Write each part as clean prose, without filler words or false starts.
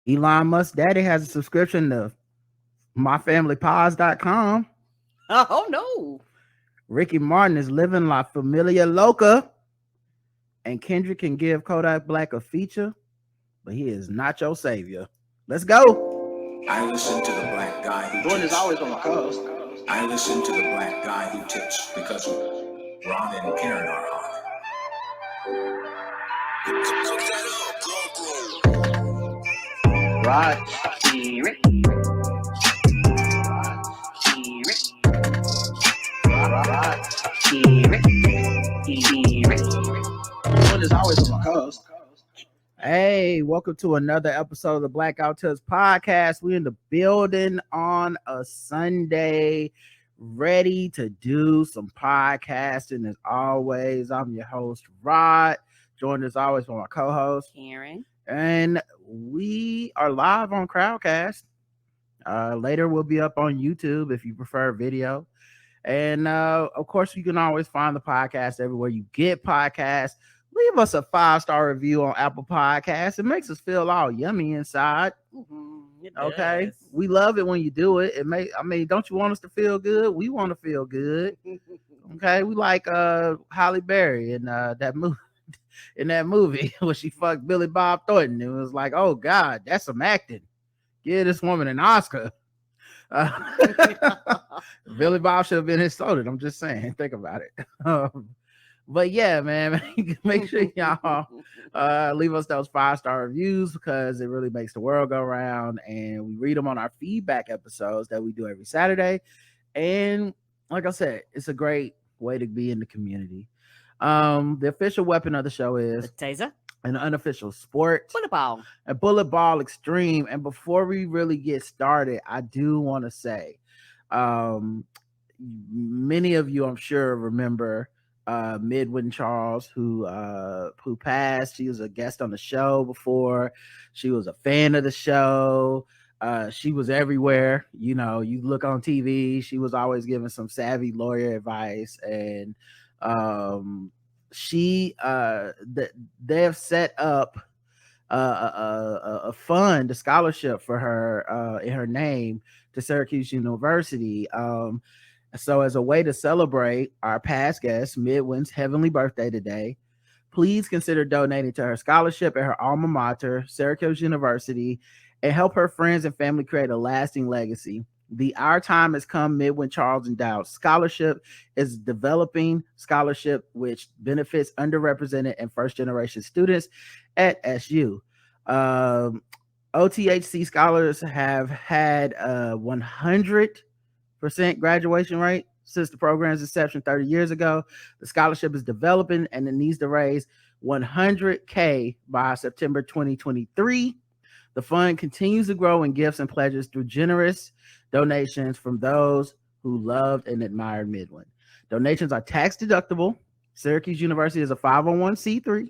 Elon Musk daddy has a subscription to myfamilypies.com. Oh no. Ricky Martin is living La Familia Loca. And Kendrick can give Kodak Black a feature, but he is not your savior. Let's go. I listen to the black guy who Gwen is tips. always on my coast. I listen to the black guy who tips because Ron and Karen are on. Right. Gwen is always on my coast. Hey, welcome to another episode of the Blackout Tales podcast. We're in the building on a Sunday, ready to do some podcasting as always. I'm your host, Rod, joined as always by my co-host, Karen. and we are live on Crowdcast. Later, we'll be up on YouTube if you prefer video. And of course, you can always find the podcast everywhere you get podcasts. Leave us a 5-star review on Apple Podcasts. It makes us feel all yummy inside. Okay, we love it when you do it. Don't you want us to feel good? We want to feel good. Okay, we like Halle Berry in that movie. In that movie where she fucked Billy Bob Thornton, it was like, oh God, that's some acting. Give this woman an Oscar. Billy Bob should have been his soda. I'm just saying, think about it. But yeah, man, make sure y'all leave us those 5-star reviews because it really makes the world go round, and we read them on our feedback episodes that we do every Saturday. And like I said, it's a great way to be in the community. The official weapon of the show is the taser, an unofficial sport, bullet ball, a bullet ball extreme. And before we really get started, I do want to say, many of you, I'm sure, remember Midwin Charles, who passed. She was a guest on the show before. She was a fan of the show. She was everywhere. You know, you look on TV, she was always giving some savvy lawyer advice. And they have set up a fund, a scholarship for her in her name to Syracuse University. So as a way to celebrate our past guest, Midwin's heavenly birthday today, please consider donating to her scholarship at her alma mater, Syracuse University, and help her friends and family create a lasting legacy. The Our Time Has Come Midwin Charles Endowed Scholarship is a developing scholarship which benefits underrepresented and first-generation students at SU. OTHC scholars have had 100% graduation rate since the program's inception 30 years ago. The scholarship is developing and it needs to raise $100K by September 2023. The fund continues to grow in gifts and pledges through generous donations from those who loved and admired Midwin. Donations are tax deductible. Syracuse University is a 501c3.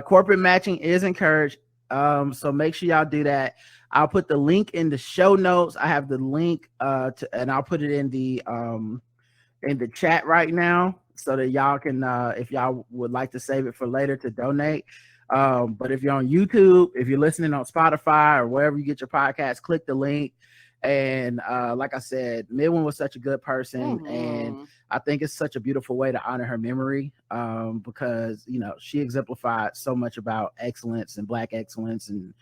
Corporate matching is encouraged. So make sure y'all do that. I'll put the link in the show notes. I have the link and I'll put it in the chat right now so that y'all can if y'all would like to save it for later to donate. But if you're on YouTube, if you're listening on Spotify or wherever you get your podcast, click the link. And like I said, Midwin was such a good person, and I think it's such a beautiful way to honor her memory because, you know, she exemplified so much about excellence and Black excellence and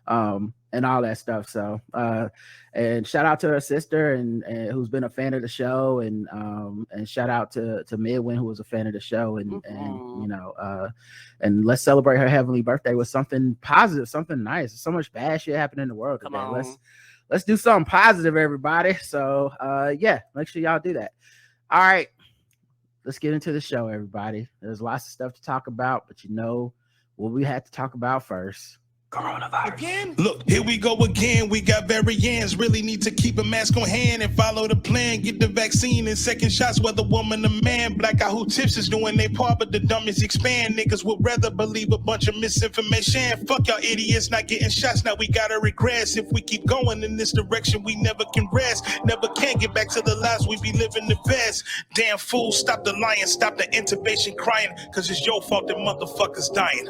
all that stuff. So and shout out to her sister and who's been a fan of the show, and shout out to Midwin, who was a fan of the show, and you know, and let's celebrate her heavenly birthday with something positive, something nice. There's so much bad shit happening in the world today. Let's do something positive, everybody. So yeah, make sure y'all do that. All right, let's get into the show, everybody. There's lots of stuff to talk about, but you know what we had to talk about first? Coronavirus. Again? Look, here we go again. We got variants. Really need to keep a mask on hand and follow the plan. Get the vaccine and second shots, whether woman or man. Black out who tips is doing their part, but the dummies expand. Niggas would rather believe a bunch of misinformation. Fuck y'all idiots not getting shots. Now we gotta regress. If we keep going in this direction, we never can rest. Never can get back to the lives we be living the best. Damn fool, stop the lying, stop the intubation crying, cause it's your fault that motherfuckers dying.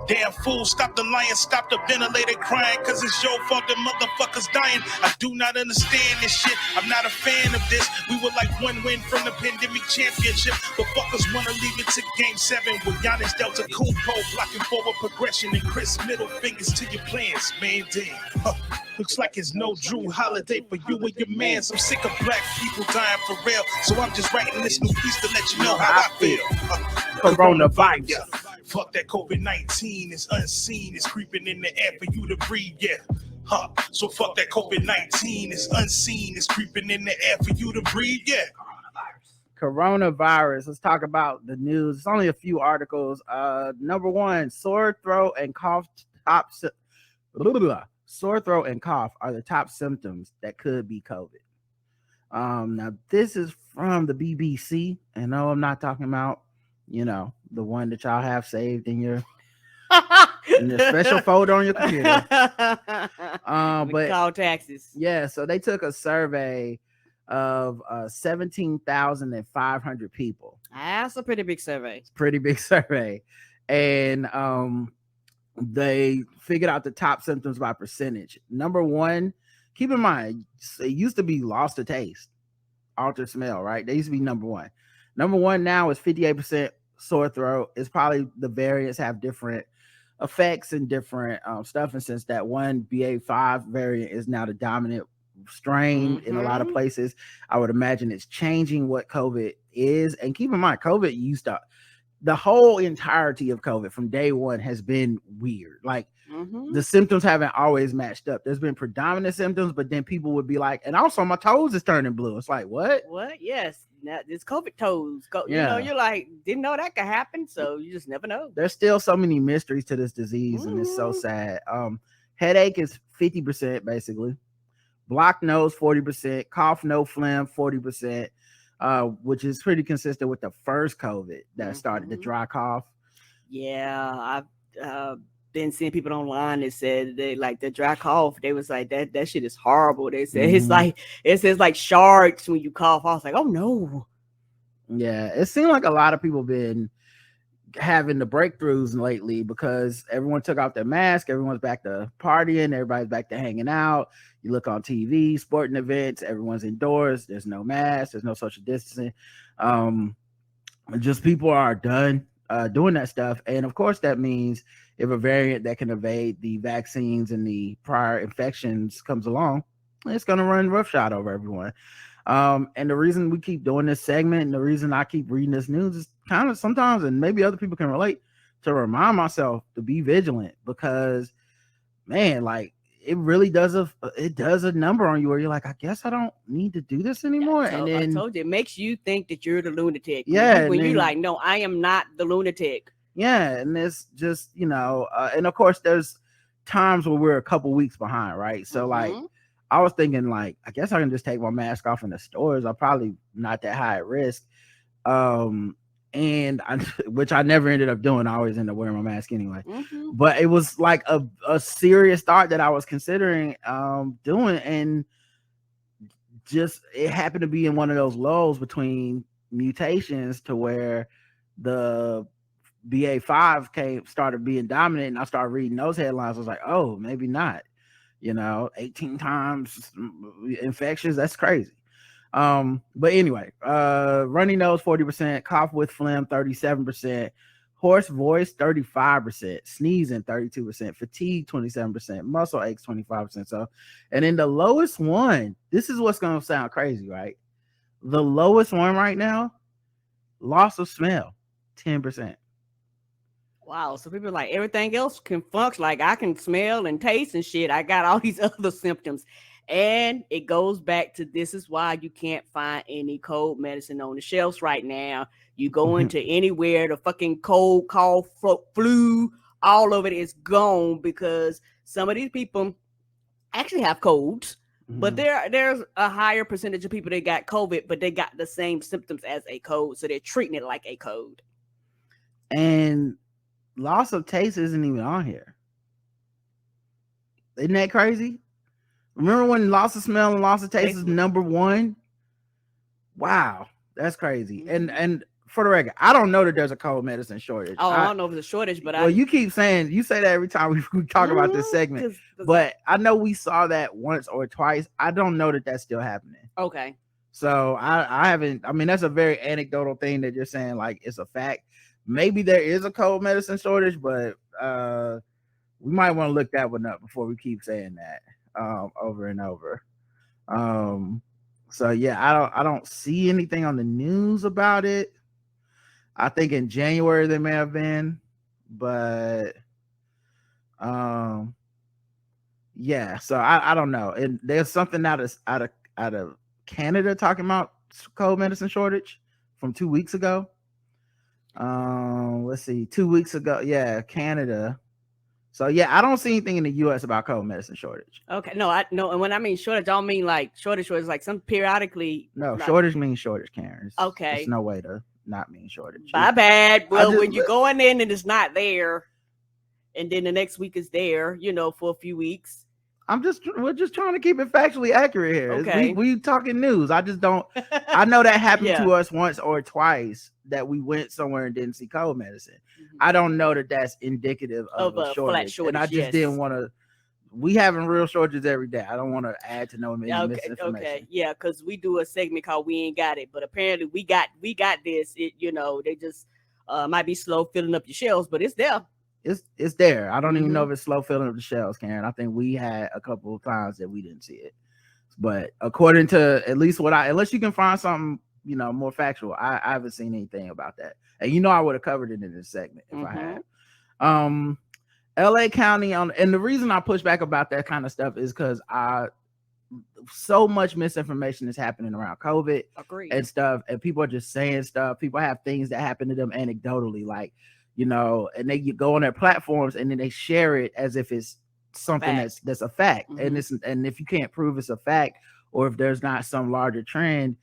Damn fool, stop the lying, stop stop the ventilator crying, cause it's your fault the motherfuckers dying. I do not understand this shit. I'm not a fan of this. We were like one win from the pandemic championship, but fuckers wanna leave it to game 7 with Giannis Delta Kumpo blocking forward progression and Chris middle fingers to your plans, man. Damn. Looks like it's no Drew holiday for you and your mans. I'm sick of black people dying for real, so I'm just writing this new piece to let you know how I feel. Coronavirus. Yeah. Fuck that COVID-19, it's unseen, it's creeping in the air for you to breathe, yeah. So fuck that COVID-19, it's unseen, it's creeping in the air for you to breathe, yeah. Coronavirus. Let's talk about the news. It's only a few articles. Number 1, sore throat and cough Sore throat and cough are the top symptoms that could be COVID. Now this is from the BBC, and no, I'm not talking about, the one that y'all have saved in your special folder on your computer. But call taxes. Yeah, so they took a survey of 17,500 people. That's a pretty big survey. It's a pretty big survey, and they figured out the top symptoms by percentage. Number 1, keep in mind, it used to be loss of taste, altered smell, right? They used to be number 1. Number 1 now is 58% sore throat. It's probably the variants have different effects and different stuff. And since that one BA.5 variant is now the dominant strain in a lot of places, I would imagine it's changing what COVID is. And keep in mind, COVID used to, the whole entirety of COVID from day one has been weird. Like the symptoms haven't always matched up. There's been predominant symptoms, but then people would be like, and also my toes is turning blue. It's like, what? Yes. Now it's COVID toes. You know, you're like, didn't know that could happen. So you just never know. There's still so many mysteries to this disease, and it's so sad. Headache is 50% basically. Blocked nose 40%. Cough, no phlegm 40%. Which is pretty consistent with the first COVID that started the dry cough. Yeah, I've been seeing people online that said they like the dry cough. They was like that shit is horrible. They said it says like sharks when you cough. I was like, oh no. Yeah, it seemed like a lot of people been having the breakthroughs lately because everyone took off their mask, everyone's back to partying, everybody's back to hanging out. You look on TV, sporting events, everyone's indoors, there's no mask, there's no social distancing. Just people are done doing that stuff. And of course that means if a variant that can evade the vaccines and the prior infections comes along, it's going to run roughshod over everyone. And the reason we keep doing this segment and the reason I keep reading this news is kind of sometimes, and maybe other people can relate, to remind myself to be vigilant, because man, like it really does a number on you where you're like, I guess I don't need to do this anymore. I told you, it makes you think that you're the lunatic. Yeah. When you're like, no, I am not the lunatic. Yeah. And it's just, and of course there's times where we're a couple weeks behind, right? So like, I was thinking like, I guess I can just take my mask off in the stores. I'm probably not that high at risk. Which I never ended up doing. I always end up wearing my mask anyway. But it was like a serious thought that I was considering doing, and just it happened to be in one of those lulls between mutations to where the BA.5 started being dominant, and I started reading those headlines. I was like, oh, maybe not. 18 times infections, that's crazy. But anyway, runny nose 40%, cough with phlegm 37%, hoarse voice 35%, sneezing 32%, fatigue 27%, muscle aches 25%. So, and then the lowest one, this is what's going to sound crazy, right? The lowest one right now, loss of smell 10%. Wow, so people are like, everything else can function. Like I can smell and taste and shit. I got all these other symptoms. And it goes back to, this is why you can't find any cold medicine on the shelves right now. You go into anywhere, the fucking cold, cough, flu, all of it is gone, because some of these people actually have colds. But there's a higher percentage of people that got COVID, but they got the same symptoms as a cold. So they're treating it like a cold. And loss of taste isn't even on here. Isn't that crazy? Remember when loss of smell and loss of taste is number 1? Wow, that's crazy. And for the record, I don't know that there's a cold medicine shortage. Oh, I don't know if it's a shortage, but well, you keep saying, you say that every time we talk about this segment, 'cause but I know we saw that once or twice. I don't know that that's still happening. okay. So I haven't. I mean, that's a very anecdotal thing that you're saying, like it's a fact. Maybe there is a cold medicine shortage, but we might want to look that one up before we keep saying that over and over. So yeah, I don't see anything on the news about it. I think in January they may have been, but yeah. So I don't know. And there's something out of Canada talking about cold medicine shortage from 2 weeks ago. Let's see, 2 weeks ago. Yeah, Canada. So yeah, I don't see anything in the US about cold medicine shortage. Okay. No, and when I mean shortage, I don't mean like shortage, like some periodically. No, like, shortage means shortage, Karen. Okay. There's no way to not mean shortage. My bad. Well, when you're going in and it's not there, and then the next week is there, for a few weeks. We're just trying to keep it factually accurate here. Okay. We talking news. I just don't. I know that happened Yeah. to us once or twice that we went somewhere and didn't see cold medicine. Mm-hmm. I don't know that that's indicative of a shortage. Flat shortage. And I just didn't want to. We having real shortages every day. I don't want to add to no misinformation. Okay, yeah, because we do a segment called "We Ain't Got It," but apparently we got this. It, they just might be slow filling up your shelves, but it's there. It's there. I don't even know if it's slow filling up the shelves, Karen. I think we had a couple of times that we didn't see it, but according to at least unless you can find something more factual, I haven't seen anything about that. And I would have covered it in this segment if I had. LA County and the reason I push back about that kind of stuff is because so much misinformation is happening around COVID. Agreed. And stuff, and people are just saying stuff. People have things that happen to them anecdotally, like and they go on their platforms and then they share it as if it's something that's a fact. And if you can't prove it's a fact, or if there's not some larger trend,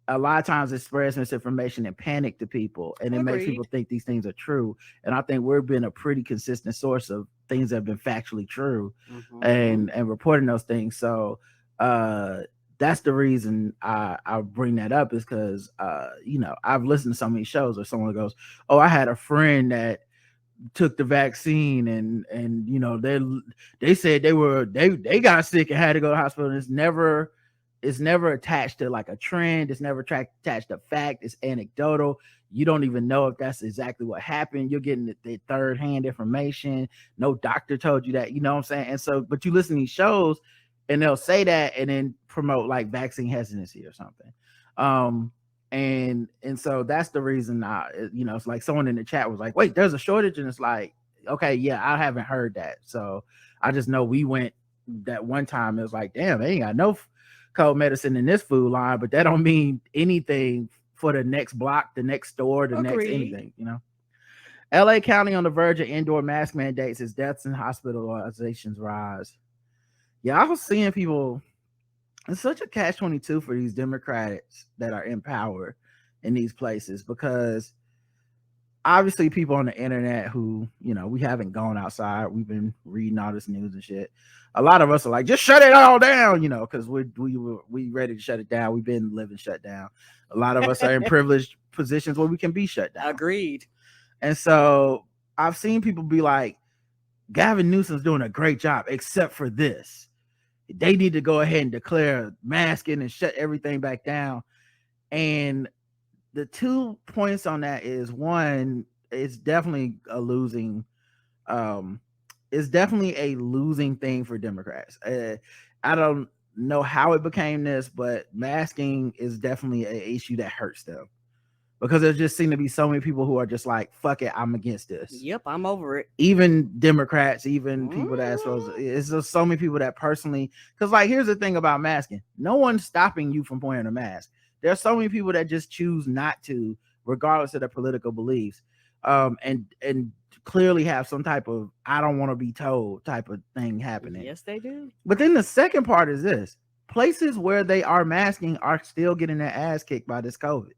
a lot of times it spreads misinformation and panic to people, and it makes people think these things are true. And I think we've been a pretty consistent source of things that have been factually true and reporting those things. So that's the reason I bring that up, is because I've listened to so many shows where someone goes, "Oh, I had a friend that took the vaccine and they said they got sick and had to go to the hospital." And it's never attached to like a trend. It's never attached to fact. It's anecdotal. You don't even know if that's exactly what happened. You're getting the third-hand information. No doctor told you that. You know what I'm saying? And so, but you listen to these shows and they'll say that and then promote like vaccine hesitancy or something. And so that's the reason it's like someone in the chat was like, "Wait, there's a shortage," and it's like, okay, yeah, I haven't heard that. So I just know we went that one time. It was like, damn, they ain't got no cold medicine in this food line, but that don't mean anything for the next block, the next store, the next anything, LA County on the verge of indoor mask mandates as deaths and hospitalizations rise. Yeah, I was seeing people. It's such a catch-22 for these Democrats that are in power in these places, because obviously people on the internet who, we haven't gone outside. We've been reading all this news and shit. A lot of us are like, just shut it all down, because we ready to shut it down. We've been living shut down. A lot of us are in privileged positions where we can be shut down. Agreed. And so I've seen people be like, Gavin Newsom's doing a great job, except for this. They need to go ahead and declare masking and shut everything back down. And the 2 points on that is, one, it's definitely a losing thing for Democrats. I don't know how it became this, but masking is definitely an issue that hurts them, because there just seem to be so many people who are just like, fuck it, I'm against this. Yep, I'm over it. Even Democrats, even people that it's just so many people that personally, because like, here's the thing about masking. No one's stopping you from wearing a mask. There's so many people that just choose not to, regardless of their political beliefs, and clearly have some type of I don't want to be told type of thing happening. Yes, they do. But then the second part is this: places where they are masking are still getting their ass kicked by this COVID.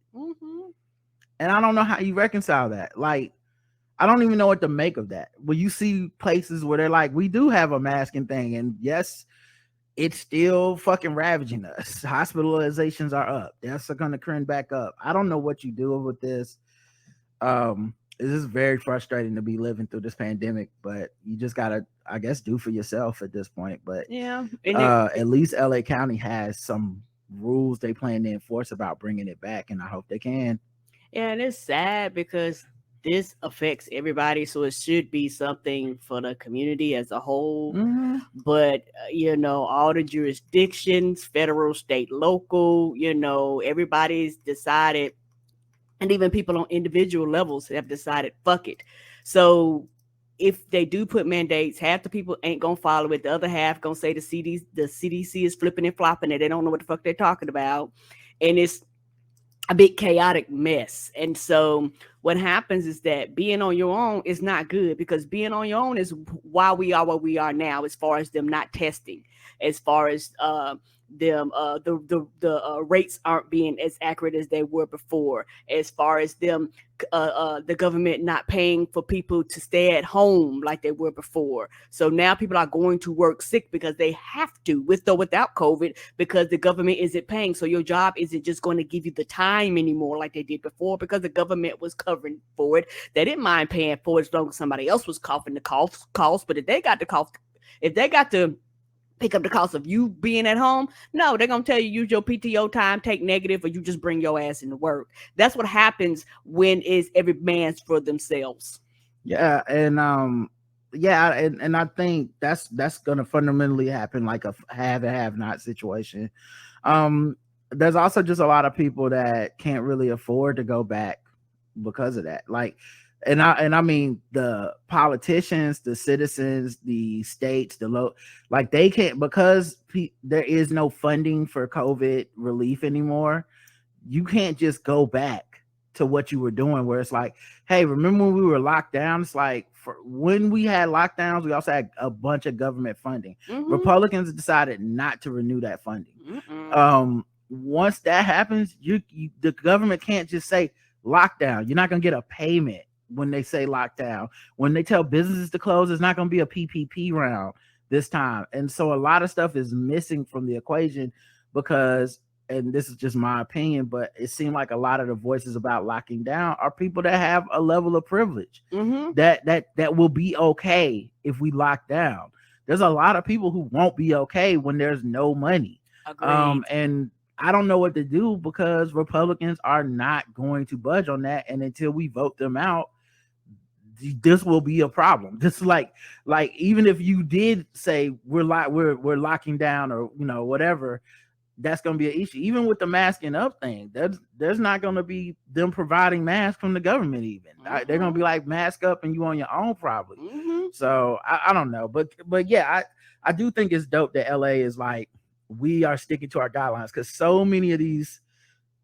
And I don't know how you reconcile that. Like, I don't even know what to make of that. When you see places where they're like, we do have a masking thing, and yes, it's still fucking ravaging us. Hospitalizations are up. Deaths are going to trend back up. I don't know what you do with this. It's just very frustrating to be living through this pandemic, but you just gotta, I guess, do for yourself at this point. But Yeah, at least LA County has some rules they plan to enforce about bringing it back, and I hope they can. and it's sad because this affects everybody, so it should be something for the community as a whole. Mm-hmm. But all the jurisdictions, federal, state, local, everybody's decided, and even people on individual levels have decided, fuck it. So if they do put mandates, half the people ain't gonna follow it. The other half gonna say the CDC is flipping and flopping, and they don't know what the fuck they're talking about, and it's a big chaotic mess. And so what happens is that being on your own is not good, because being on your own is why we are where we are now, as far as them not testing, as far as the rates aren't being as accurate as they were before, as far as them the government not paying for people to stay at home like they were before. So now people are going to work sick because they have to, with or without COVID, because the government isn't paying. So your job isn't just going to give you the time anymore like they did before, because the government was covering for it. They didn't mind paying for it as long as somebody else was coughing the cost. But if they got the cost, if they got to pick up the cost of you being at home, no, they're gonna tell you use your PTO time, take negative, or you just bring your ass into work. That's what happens when is every man's for themselves. Yeah, and and I think that's gonna fundamentally happen, like a have and have not situation. There's also just a lot of people that can't really afford to go back because of that. Like, and I mean the politicians, the citizens, the states, like they can't, because there is no funding for COVID relief anymore. You can't just go back to what you were doing, where it's like, hey, remember when we were locked down? It's like, when we had lockdowns, we also had a bunch of government funding. Mm-hmm. Republicans decided not to renew that funding. Mm-hmm. Once that happens, the government can't just say lockdown. You're not gonna get a payment when they say lockdown. When they tell businesses to close, it's not going to be a PPP round this time. And so a lot of stuff is missing from the equation because, and this is just my opinion, but it seemed like a lot of the voices about locking down are people that have a level of privilege. Mm-hmm. that will be okay if we lock down. There's a lot of people who won't be okay when there's no money. Agreed. And I don't know what to do, because Republicans are not going to budge on that. And until we vote them out, this will be a problem. This is like even if you did say we're locking down, or whatever, that's going to be an issue. Even with the masking up thing, there's not going to be them providing masks from the government even. Mm-hmm. They're going to be like, mask up and you on your own probably. Mm-hmm. So I don't know, but yeah, I do think it's dope that LA is like, we are sticking to our guidelines, because so many of these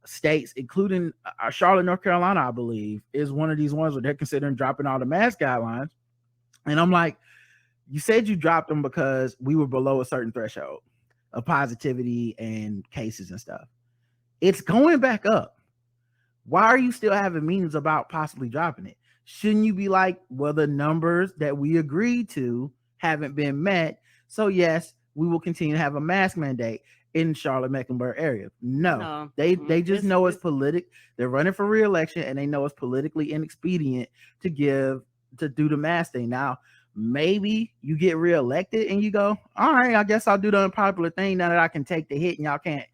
states, including Charlotte, North Carolina, I believe, is one of these ones where they're considering dropping all the mask guidelines. And I'm like, you said you dropped them because we were below a certain threshold of positivity and cases and stuff. It's going back up. Why are you still having meetings about possibly dropping it? Shouldn't you be like, well, the numbers that we agreed to haven't been met, so yes, we will continue to have a mask mandate in Charlotte, Mecklenburg area? No. They just know it's politic. They're running for re-election, and they know it's politically inexpedient to do the mask thing. Now, maybe you get re-elected and you go, all right, I guess I'll do the unpopular thing now that I can take the hit and y'all can't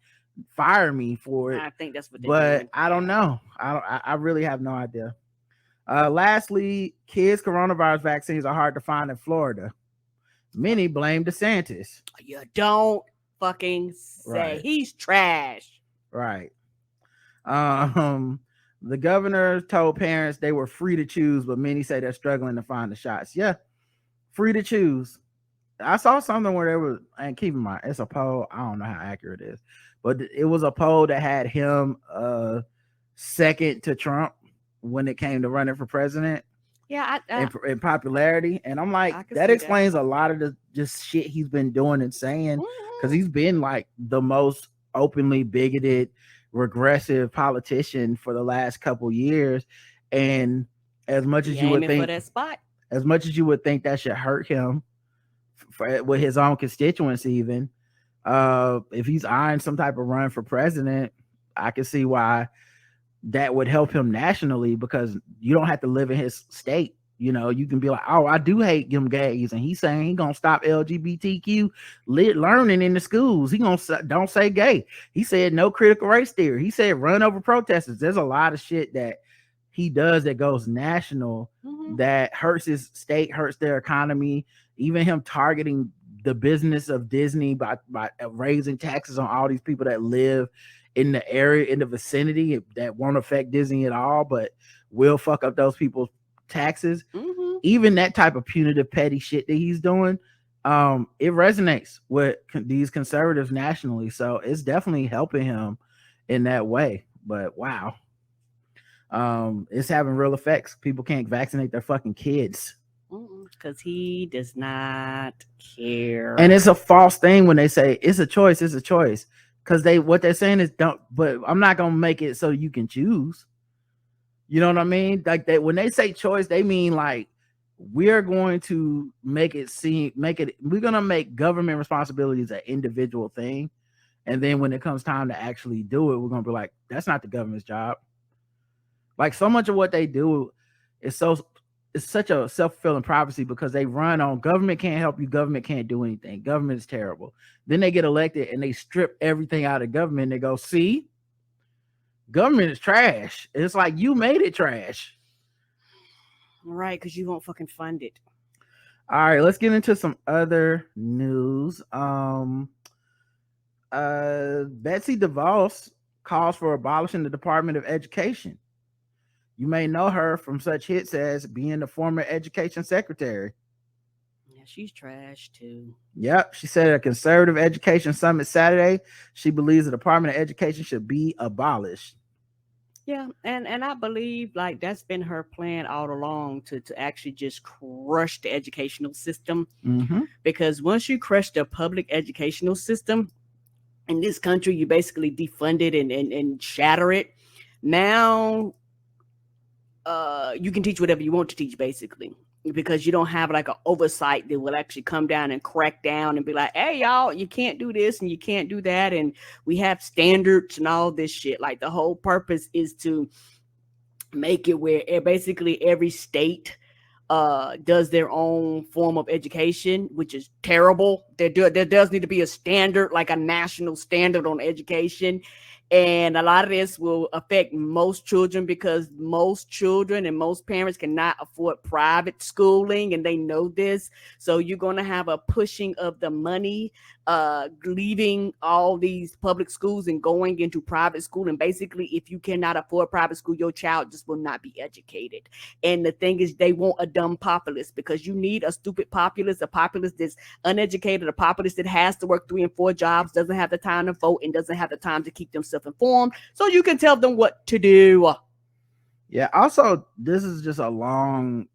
fire me for it. I think that's what they're doing. I don't know. I really have no idea. Lastly, kids' coronavirus vaccines are hard to find in Florida. Many blame DeSantis. You don't fucking say. Right. He's trash. Right. The governor told parents they were free to choose, but many say they're struggling to find the shots. Yeah, free to choose. I saw something where there was, and keep in mind, it's a poll. I don't know how accurate it is, but it was a poll that had him second to Trump when it came to running for president. Yeah, in popularity. And I'm like, that explains a lot of the just shit he's been doing and saying, because he's been like the most openly bigoted, regressive politician for the last couple years. And as much as you would think, for that spot, as much as you would think that should hurt him with his own constituents, even if he's eyeing some type of run for president, I can see why that would help him nationally, because you don't have to live in his state. You know, you can be like, oh, I do hate them gays, and he's saying he gonna stop LGBTQ learning in the schools. He gonna don't say gay. He said no critical race theory. He said run over protesters. There's a lot of shit that he does that goes national that hurts his state, hurts their economy. Even him targeting the business of Disney by raising taxes on all these people that live in the area, in the vicinity, that won't affect Disney at all, but will fuck up those people's taxes. Even that type of punitive petty shit that he's doing, it resonates with these conservatives nationally, so it's definitely helping him in that way. But wow, it's having real effects. People can't vaccinate their fucking kids because he does not care. And it's a false thing when they say it's a choice, because what they're saying is don't, but I'm not gonna make it so you can choose. You know what I mean? Like that when they say choice, they mean like we're going to we're gonna make government responsibilities an individual thing. And then when it comes time to actually do it, we're gonna be like, that's not the government's job. Like so much of what they do is it's such a self-fulfilling prophecy, because they run on government can't help you, government can't do anything, government is terrible. Then they get elected and they strip everything out of government. They go, see, government is trash. It's like you made it trash. Right, because you won't fucking fund it. All right, let's get into some other news. Betsy Devos calls for abolishing the Department of Education. You may know her from such hits as being the former education secretary. Yeah, she's trash too. Yep. She said at a conservative education summit Saturday, she believes the Department of Education should be abolished. Yeah, and I believe like that's been her plan all along to actually just crush the educational system. Because once you crush the public educational system in this country, you basically defund it and shatter it. Now you can teach whatever you want to teach, basically, because you don't have like an oversight that will actually come down and crack down and be like, hey, y'all, you can't do this and you can't do that. And we have standards and all this shit. Like the whole purpose is to make it where basically every state does their own form of education, which is terrible. There does need to be a standard, like a national standard on education. And a lot of this will affect most children, because most children and most parents cannot afford private schooling, and they know this. So you're going to have a pushing of the money, leaving all these public schools and going into private school. And basically, if you cannot afford private school, your child just will not be educated. And the thing is, they want a dumb populace, because you need a stupid populace, a populace that's uneducated, a populace that has to work 3 and 4 jobs, doesn't have the time to vote, and doesn't have the time to keep themselves informed, so you can tell them what to do. Yeah. Also, this is just a long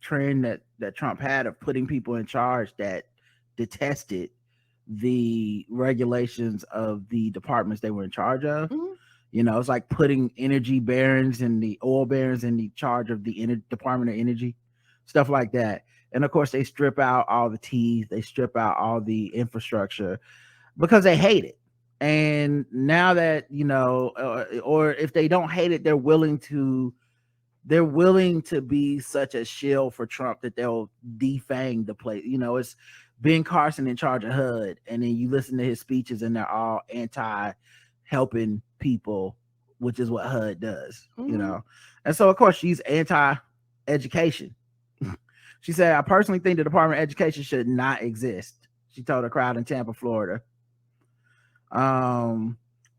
trend that Trump had of putting people in charge that detested the regulations of the departments they were in charge of. You know, it's like putting energy barons and the oil barons in the charge of the Department of Energy, stuff like that. And of course, they strip out all the T's, they strip out all the infrastructure because they hate it. And now that, you know, or if they don't hate it, they're willing to be such a shield for Trump that they'll defang the place. You know, it's Ben Carson in charge of HUD, and then you listen to his speeches and they're all anti-helping people, which is what HUD does, you know. And so, of course, she's anti-education. She said, I personally think the Department of Education should not exist. She told a crowd in Tampa, Florida.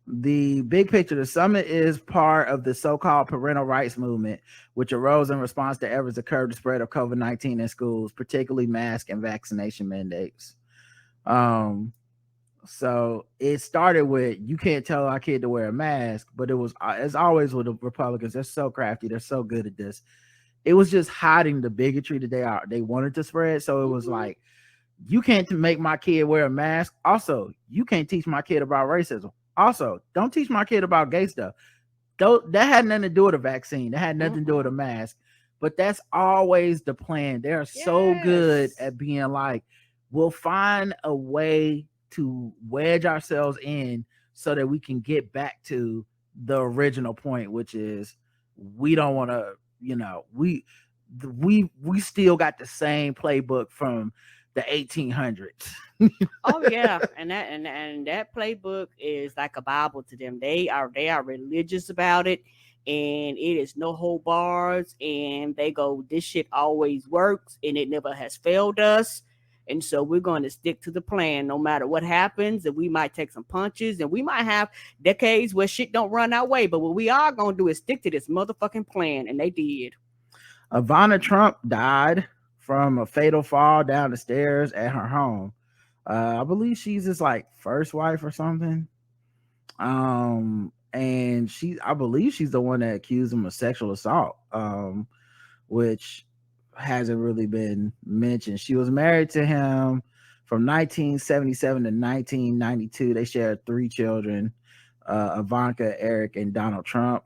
The big picture, the summit is part of the so-called parental rights movement, which arose in response to efforts to curb the spread of COVID-19 in schools, particularly mask and vaccination mandates. So it started with, you can't tell our kid to wear a mask, but it was, as always with the Republicans, they're so crafty, they're so good at this. It was just hiding the bigotry that they wanted to spread. So it was like, you can't make my kid wear a mask. Also, you can't teach my kid about racism. Also, don't teach my kid about gay stuff. That had nothing to do with a vaccine. That had nothing to do with a mask. But that's always the plan. They are so good at being like, we'll find a way to wedge ourselves in so that we can get back to the original point, which is we don't want to, we still got the same playbook from the 1800s. Oh yeah, and that playbook is like a Bible to them. They are religious about it, and it is no hold bars. And they go, this shit always works, and it never has failed us. And so we're going to stick to the plan no matter what happens. And we might take some punches, and we might have decades where shit don't run our way. But what we are going to do is stick to this motherfucking plan, and they did. Ivana Trump died from a fatal fall down the stairs at her home. I believe she's his like first wife or something. And I believe she's the one that accused him of sexual assault, which hasn't really been mentioned. She was married to him from 1977 to 1992. They shared 3 children, Ivanka, Eric, and Donald Trump.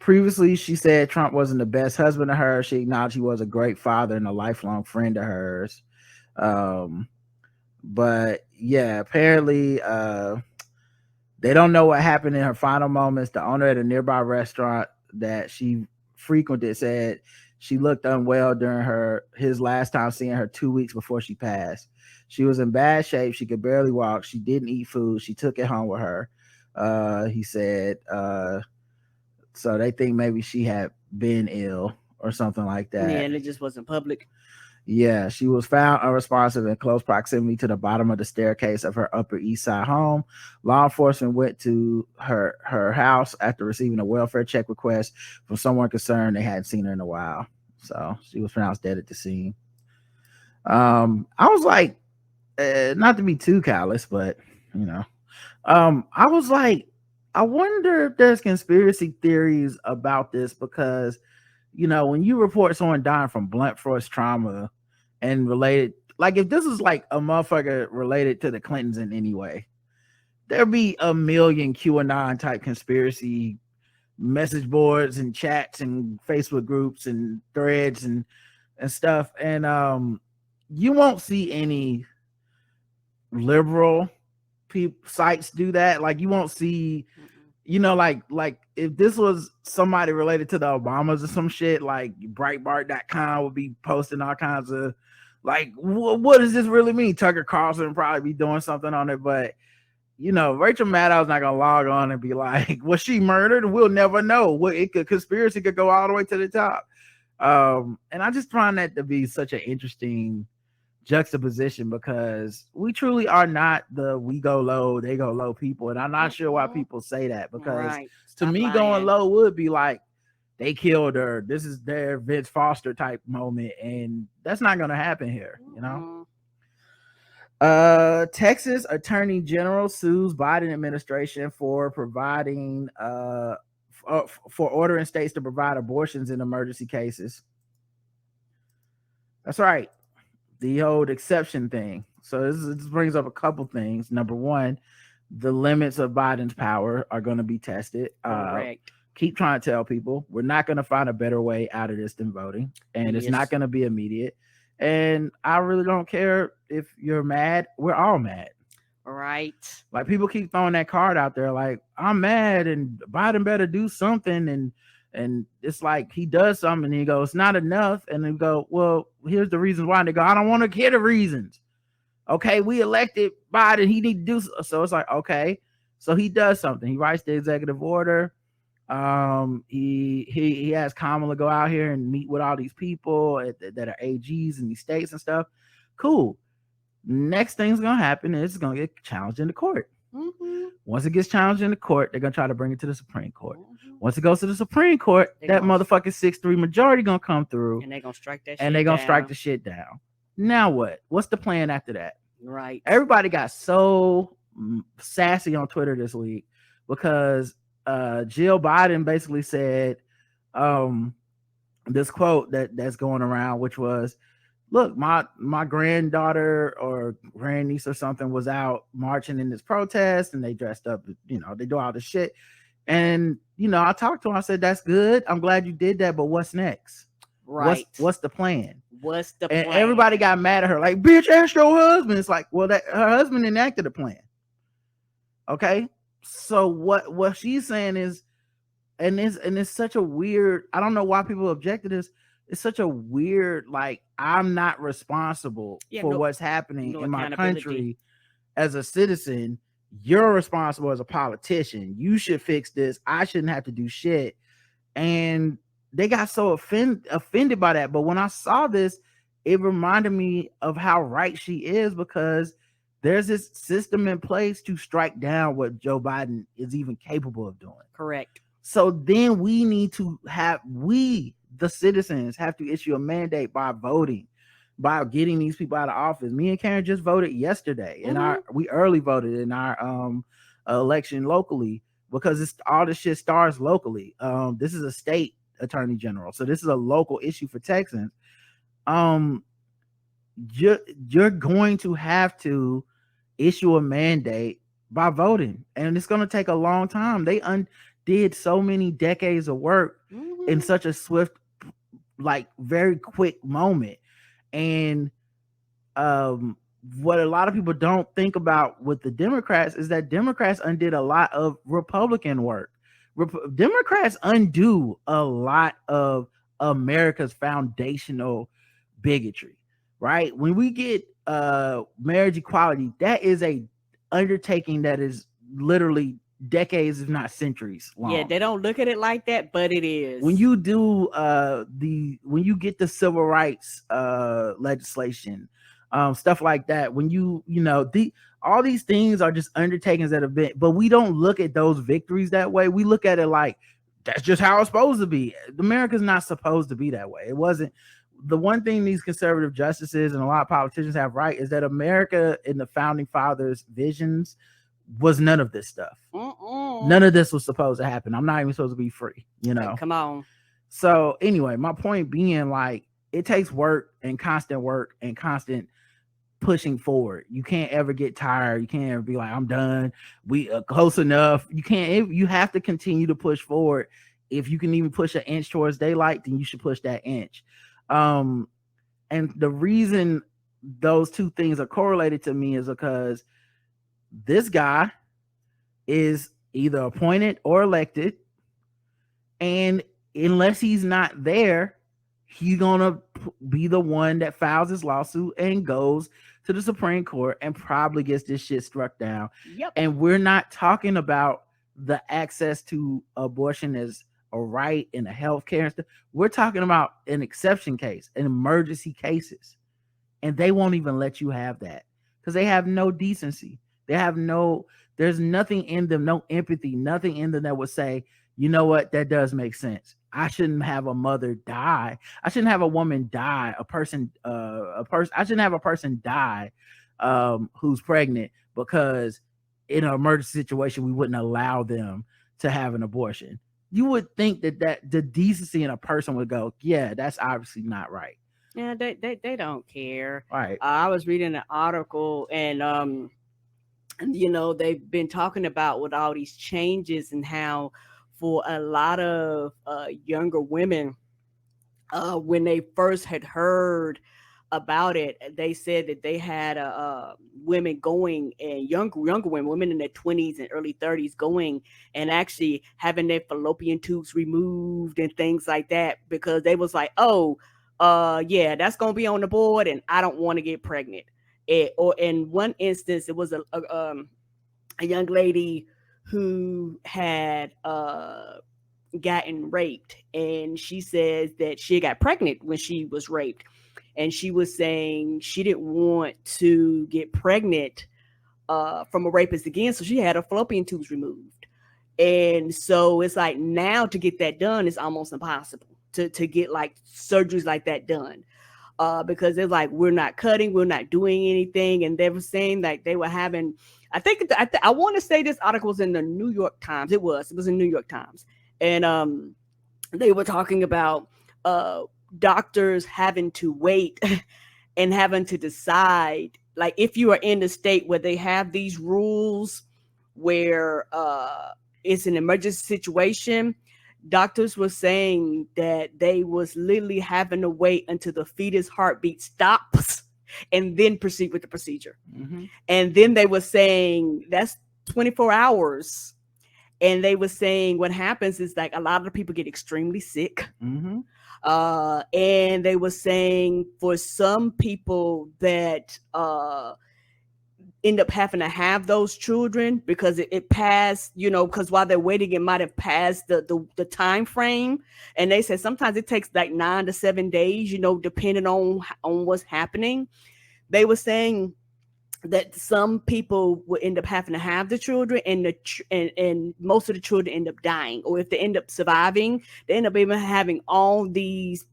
Previously, she said Trump wasn't the best husband to her. She acknowledged he was a great father and a lifelong friend of hers. But yeah, apparently they don't know what happened in her final moments. The owner at a nearby restaurant that she frequented said she looked unwell during his last time seeing her 2 weeks before she passed. She was in bad shape. She could barely walk. She didn't eat food. She took it home with her. He said, so they think maybe she had been ill or something like that. Yeah, and it just wasn't public. Yeah, she was found unresponsive in close proximity to the bottom of the staircase of her Upper East Side home. Law enforcement went to her house after receiving a welfare check request from someone concerned they hadn't seen her in a while. So she was pronounced dead at the scene. I was like, not to be too callous, but I was like, I wonder if there's conspiracy theories about this because when you report someone dying from blunt force trauma and related, like if this is like a motherfucker related to the Clintons in any way, there'd be a million QAnon type conspiracy message boards and chats and Facebook groups and threads and stuff. And you won't see any liberal sites do that. Like you won't see, like if this was somebody related to the Obamas or some shit, like Breitbart.com would be posting all kinds of like, what does this really mean? Tucker Carlson would probably be doing something on it, but Rachel Maddow's not gonna log on and be like, was she murdered? We'll never know. Conspiracy could go all the way to the top. And I just find that to be such an interesting juxtaposition because we truly are not the we go low, they go low people. And I'm not sure why people say that because to me, going low would be like they killed her. This is their Vince Foster type moment. And that's not going to happen here, Texas Attorney General sues Biden administration for providing for ordering states to provide abortions in emergency cases. That's right. The old exception thing. So this brings up a couple things. Number one, the limits of Biden's power are going to be tested. Correct. Keep trying to tell people we're not going to find a better way out of this than voting, and it's not going to be immediate. And I really don't care if you're mad. We're all mad. Right. Like people keep throwing that card out there like, I'm mad and Biden better do something. And it's like he does something and he goes, it's not enough. And then go, well, here's the reasons why. And they go, I don't want to hear the reasons. Okay, we elected Biden. He need to do so. It's like, okay. So he does something. He writes the executive order. He has Kamala go out here and meet with all these people that are AGs in these states and stuff. Cool. Next thing's gonna happen is it's gonna get challenged in the court. Mm-hmm. Once it gets challenged in the court, they're gonna try to bring it to the Supreme Court. Mm-hmm. Once it goes to the Supreme Court, that motherfucking 6-3 majority gonna come through, and they're gonna strike that shit and they're gonna strike the shit down. Now what? What's the plan after that? Right. Everybody got so sassy on Twitter this week because Jill Biden basically said this quote that's going around, which was, look, my granddaughter or grandniece or something was out marching in this protest and they dressed up, they do all this shit. And, I talked to her, I said, that's good. I'm glad you did that, but what's next? Right. What's the plan? What's the plan? And everybody got mad at her, like, bitch, ask your husband. It's like, well, her husband enacted a plan. Okay. So what she's saying is, and it's such a weird, I don't know why people object to this. It's such a weird, like, I'm not responsible for what's happening in my country as a citizen. You're responsible as a politician. You should fix this. I shouldn't have to do shit. And they got so offended by that. But when I saw this, it reminded me of how right she is, because there's this system in place to strike down what Joe Biden is even capable of doing. Correct. So then we need to the citizens, have to issue a mandate by voting, by getting these people out of office. Me and Karen just voted yesterday, and we early voted in our election locally, because all this shit starts locally. This is a state attorney general, so this is a local issue for Texans. You're going to have to issue a mandate by voting, and it's going to take a long time. They did so many decades of work in such a swift, like, very quick moment. And what a lot of people don't think about with the Democrats is that Democrats undid a lot of Republican work. Democrats undo a lot of America's foundational bigotry, right? When we get marriage equality, that is a undertaking that is literally decades, if not centuries long. Yeah, they don't look at it like that, but it is. When you do when you get the civil rights legislation, stuff like that, when all these things are just undertakings that have been, but we don't look at those victories that way. We look at it like that's just how it's supposed to be. America's not supposed to be that way. It wasn't. The one thing these conservative justices and a lot of politicians have right is that America in the founding fathers' visions was none of this stuff. None of this was supposed to happen. I'm not even supposed to be free, Like, come on. So anyway, my point being, like, it takes work and constant pushing forward. You can't ever get tired. You can't ever be like, I'm done. We are close enough. You have to continue to push forward. If you can even push an inch towards daylight, then you should push that inch. And the reason those two things are correlated to me is because this guy is either appointed or elected, and unless he's not there, he's gonna be the one that files his lawsuit and goes to the Supreme Court and probably gets this shit struck down. Yep. And we're not talking about the access to abortion as a right in a healthcare and stuff. We're talking about an exception case, an emergency cases, and they won't even let you have that because they have no decency. There's nothing in them, no empathy, nothing in them that would say, you know what, that does make sense. I shouldn't have a mother die. I shouldn't have a woman die, I shouldn't have a person die who's pregnant because in an emergency situation, we wouldn't allow them to have an abortion. You would think that the decency in a person would go, yeah, that's obviously not right. Yeah, they don't care. Right. I was reading an article, and they've been talking about with all these changes and how for a lot of younger women, when they first had heard about it, they said that they had women going, and younger women in their 20s and early 30s going and actually having their fallopian tubes removed and things like that, because they was like, yeah, that's gonna be on the board and I don't want to get pregnant. Or in one instance, it was a young lady who had gotten raped, and she says that she got pregnant when she was raped, and she was saying she didn't want to get pregnant from a rapist again, so she had her fallopian tubes removed. And so it's like now to get that done is almost impossible to get like surgeries like that done. Because they're like, we're not cutting, we're not doing anything. And they were saying like they were having, I want to say this article was in the New York Times. It was in New York Times. And they were talking about doctors having to wait and having to decide, like, if you are in the state where they have these rules where it's an emergency situation, doctors were saying that they was literally having to wait until the fetus heartbeat stops and then proceed with the procedure. Mm-hmm. And then they were saying that's 24 hours And they were saying what happens is like a lot of the people get extremely sick. Mm-hmm. And they were saying for some people that end up having to have those children because it passed, you know, because while they're waiting, it might have passed the time frame. And they said sometimes it takes like 9 to 7 days, you know, depending on what's happening. They were saying that some people will end up having to have the children, and and most of the children end up dying, or if they end up surviving, they end up even having all these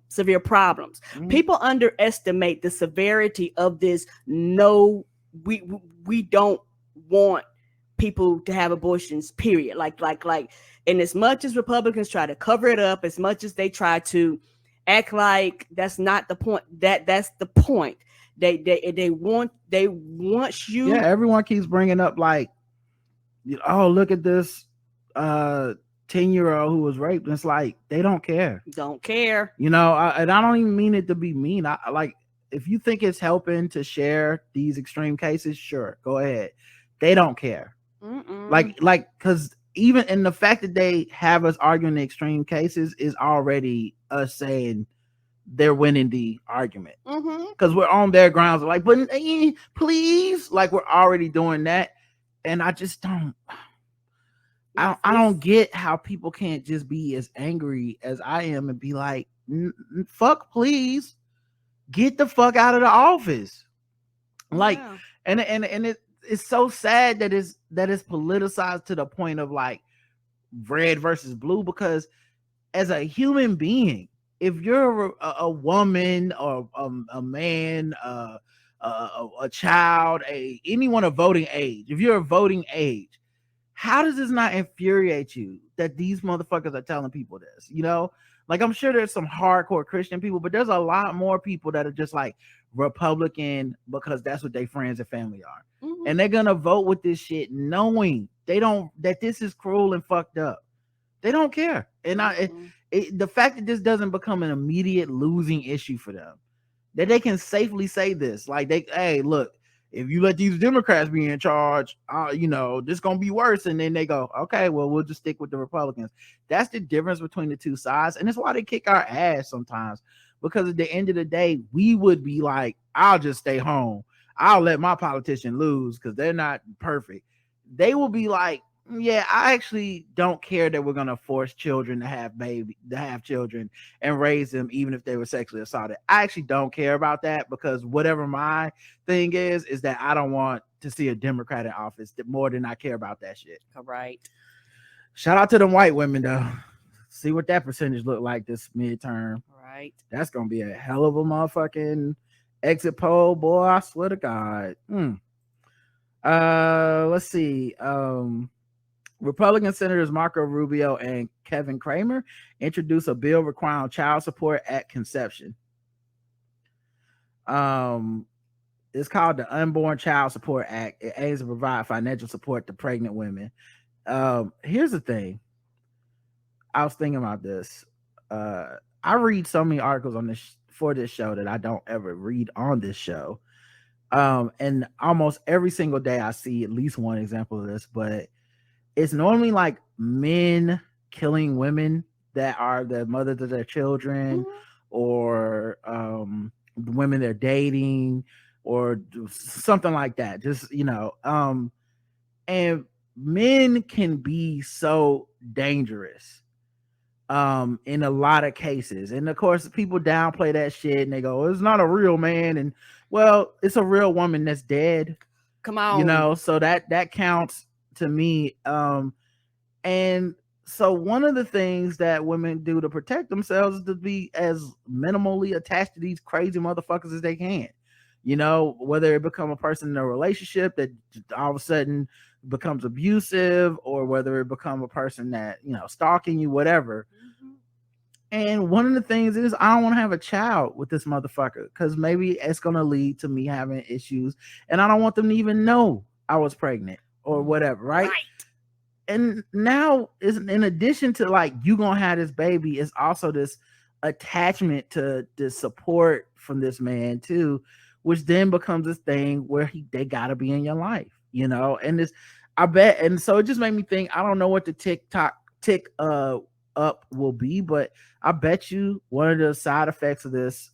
severe problems. Mm-hmm. People underestimate the severity of this. No, we don't want people to have abortions, period. Like and as much as Republicans try to cover it up, as much as they try to act like that's not the point, that's the point. They want you. Yeah, everyone keeps bringing up like, oh, look at this 10-year-old who was raped. And it's like they don't care. Don't care. You know, and I don't even mean it to be mean. I like, if you think it's helping to share these extreme cases, sure, go ahead. They don't care. Mm-mm. Like, because even in the fact that they have us arguing the extreme cases is already us saying they're winning the argument, because we're on their grounds. Like, but please, like, we're already doing that, and I just don't. I don't get how people can't just be as angry as I am and be like, fuck, please get the fuck out of the office. Like, Yeah. and it's so sad that it's politicized to the point of like red versus blue, because as a human being, if you're a woman or a man, a child, anyone of voting age, if you're a voting age, how does this not infuriate you that these motherfuckers are telling people this? You know, like, I'm sure there's some hardcore Christian people, but there's a lot more people that are just like Republican because that's what their friends and family are. Mm-hmm. And they're gonna vote with this shit knowing that this is cruel and fucked up. They don't care. And the fact that this doesn't become an immediate losing issue for them, that they can safely say this, like, hey, look, if you let these Democrats be in charge, you know, this gonna be worse. And then they go, okay, well, we'll just stick with the Republicans. That's the difference between the two sides. And it's why they kick our ass sometimes, because at the end of the day, we would be like, I'll just stay home. I'll let my politician lose because they're not perfect. They will be like, yeah, I actually don't care that we're gonna force children to have children and raise them even if they were sexually assaulted. I actually don't care about that, because whatever my thing is that I don't want to see a Democrat in office more than I care about that shit. Right. Shout out to them white women though. See what that percentage look like this midterm. Right. That's gonna be a hell of a motherfucking exit poll, boy. I swear to God. Let's see. Republican Senators Marco Rubio and Kevin Cramer introduced a bill requiring child support at conception. It's called the Unborn Child Support Act. It aims to provide financial support to pregnant women. Here's the thing. I was thinking about this. I read so many articles on this for this show that I don't ever read on this show. And almost every single day I see at least one example of this, but it's normally like men killing women that are the mothers of their children, or women they're dating, or something like that. Just, you know, and men can be so dangerous in a lot of cases. And of course, people downplay that shit and they go, it's not a real man. And well, it's a real woman that's dead. Come on. You know, so that counts to me. And so one of the things that women do to protect themselves is to be as minimally attached to these crazy motherfuckers as they can. You know, whether it become a person in a relationship that all of a sudden becomes abusive, or whether it become a person that, you know, stalking you, whatever. And one of the things is, I don't want to have a child with this motherfucker, because maybe it's going to lead to me having issues, and I don't want them to even know I was pregnant or whatever, right? And now, is in addition to like you gonna have this baby, is also this attachment to the support from this man too, which then becomes this thing where they gotta be in your life, you know. And this, I bet. And so it just made me think, I don't know what the tick up will be, but I bet you one of the side effects of this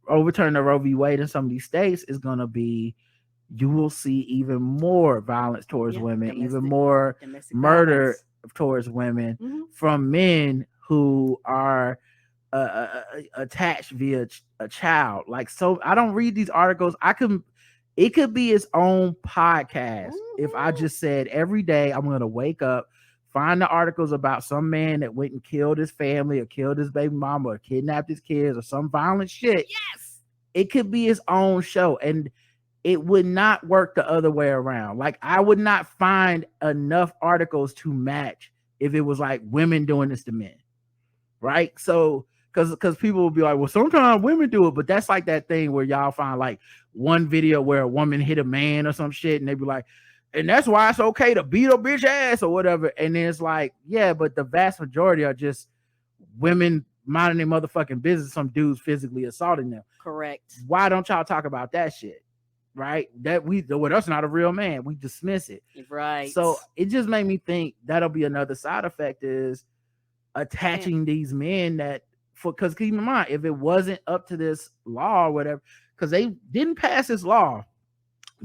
overturning the Roe v. Wade in some of these states is going to be, you will see even more violence towards women, even more murder violence towards women from men who are attached via a child. Like, so I don't read these articles. It could be its own podcast if I just said every day I'm going to wake up, find the articles about some man that went and killed his family or killed his baby mama or kidnapped his kids or some violent shit. Yes. It could be its own show, and it would not work the other way around. Like, I would not find enough articles to match if it was like women doing this to men. Right? So, because people will be like, well, sometimes women do it, but that's like that thing where y'all find like one video where a woman hit a man or some shit, and they be like, and that's why it's okay to beat a bitch ass or whatever. And then it's like, yeah, but the vast majority are just women minding their motherfucking business, some dudes physically assaulting them. Correct. Why don't y'all talk about that shit? Right? That's not a real man. We dismiss it. Right. So it just made me think that'll be another side effect, is attaching these men that, because keep in mind, if it wasn't up to this law or whatever, because they didn't pass this law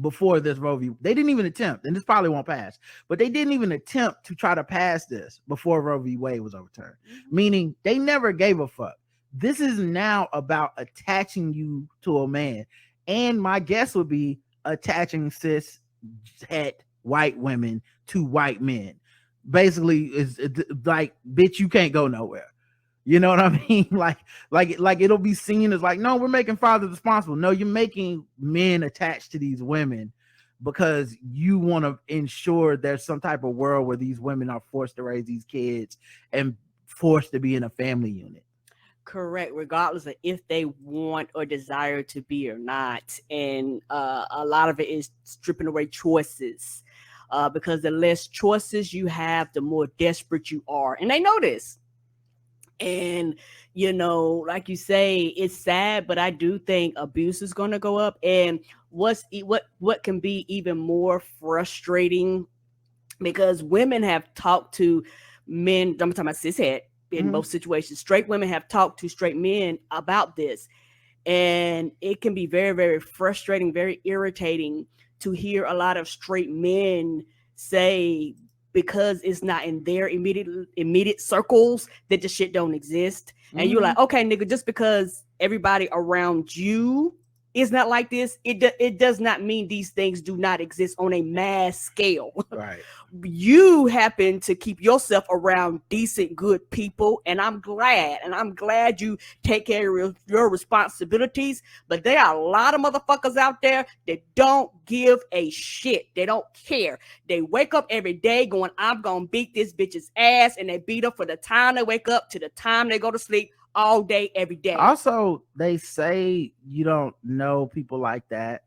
before this Roe v. They didn't even attempt, and this probably won't pass, but they didn't even attempt to try to pass this before Roe v. Wade was overturned, meaning they never gave a fuck. This is now about attaching you to a man. And my guess would be attaching cis het white women to white men. Basically, it's like, bitch, you can't go nowhere. You know what I mean? Like it'll be seen as like, no, we're making fathers responsible. No, you're making men attached to these women because you want to ensure there's some type of world where these women are forced to raise these kids and forced to be in a family unit. Correct, regardless of if they want or desire to be or not. And a lot of it is stripping away choices, because the less choices you have, the more desperate you are. And they know this. And, you know, like you say, it's sad, but I do think abuse is going to go up. And what can be even more frustrating, because women have talked to men, I'm talking about cishet in most situations, straight women have talked to straight men about this. And it can be very, very frustrating, very irritating to hear a lot of straight men say, because it's not in their immediate circles, that the shit don't exist. And you're like, okay, nigga, just because everybody around you is not like this, it does not mean these things do not exist on a mass scale. Right. You happen to keep yourself around decent, good people, and I'm glad you take care of your responsibilities. But there are a lot of motherfuckers out there that don't give a shit. They don't care. They wake up every day going, I'm gonna beat this bitch's ass, and they beat her for the time they wake up to the time they go to sleep, all day, every day. Also, they say you don't know people like that,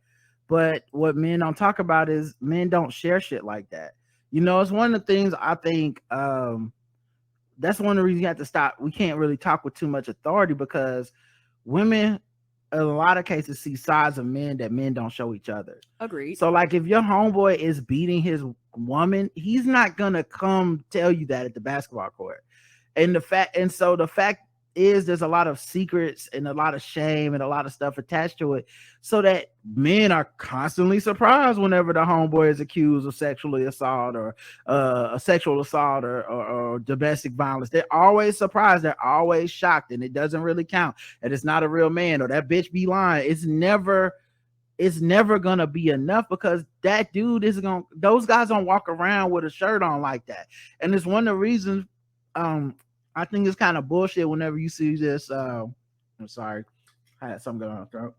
but what men don't talk about is men don't share shit like that. You know, it's one of the things I think that's one of the reasons you have to stop. We can't really talk with too much authority, because women, in a lot of cases, see sides of men that men don't show each other. Agreed. So, like, if your homeboy is beating his woman, he's not gonna come tell you that at the basketball court. And the fact is, there's a lot of secrets and a lot of shame and a lot of stuff attached to it, so that men are constantly surprised whenever the homeboy is accused of sexual assault or domestic violence. They're always surprised. They're always shocked, and it doesn't really count. And it's not a real man, or that bitch be lying. It's never gonna be enough, because that dude those guys don't walk around with a shirt on like that. And it's one of the reasons I think it's kind of bullshit whenever you see this. I'm sorry, I had something going on my throat.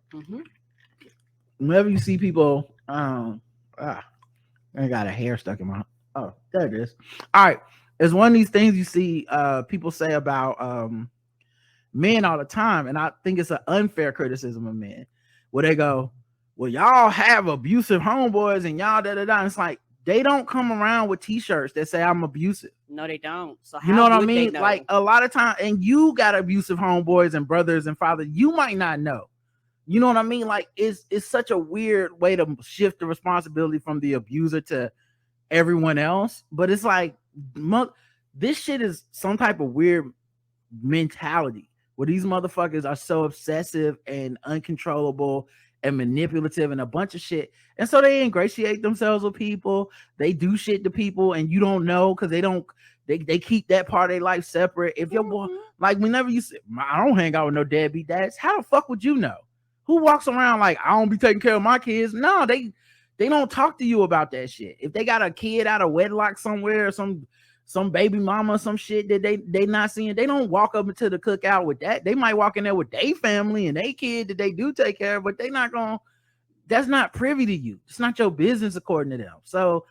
Whenever you see people, I got a hair stuck in my. Oh, there it is. All right, it's one of these things you see people say about men all the time, and I think it's an unfair criticism of men, where they go, "Well, y'all have abusive homeboys, and y'all da da da." And it's like, they don't come around with t-shirts that say I'm abusive. No, they don't. So how you know what I would mean? they know? Like, a lot of time, and you got abusive homeboys and brothers and fathers, you might not know. You know what I mean? Like, it's such a weird way to shift the responsibility from the abuser to everyone else. But it's like this shit is some type of weird mentality where these motherfuckers are so obsessive and uncontrollable and manipulative and a bunch of shit. And so they ingratiate themselves with people. They do shit to people and you don't know because they keep that part of their life separate. If your boy, like whenever you say, I don't hang out with no deadbeat dads, how the fuck would you know? Who walks around like, I don't be taking care of my kids? No, they don't talk to you about that shit. If they got a kid out of wedlock somewhere or some baby mama or some shit that they not seeing, they don't walk up into the cookout with that. They might walk in there with their family and their kid that they do take care of, but they not gonna, that's not privy to you. It's not your business according to them. So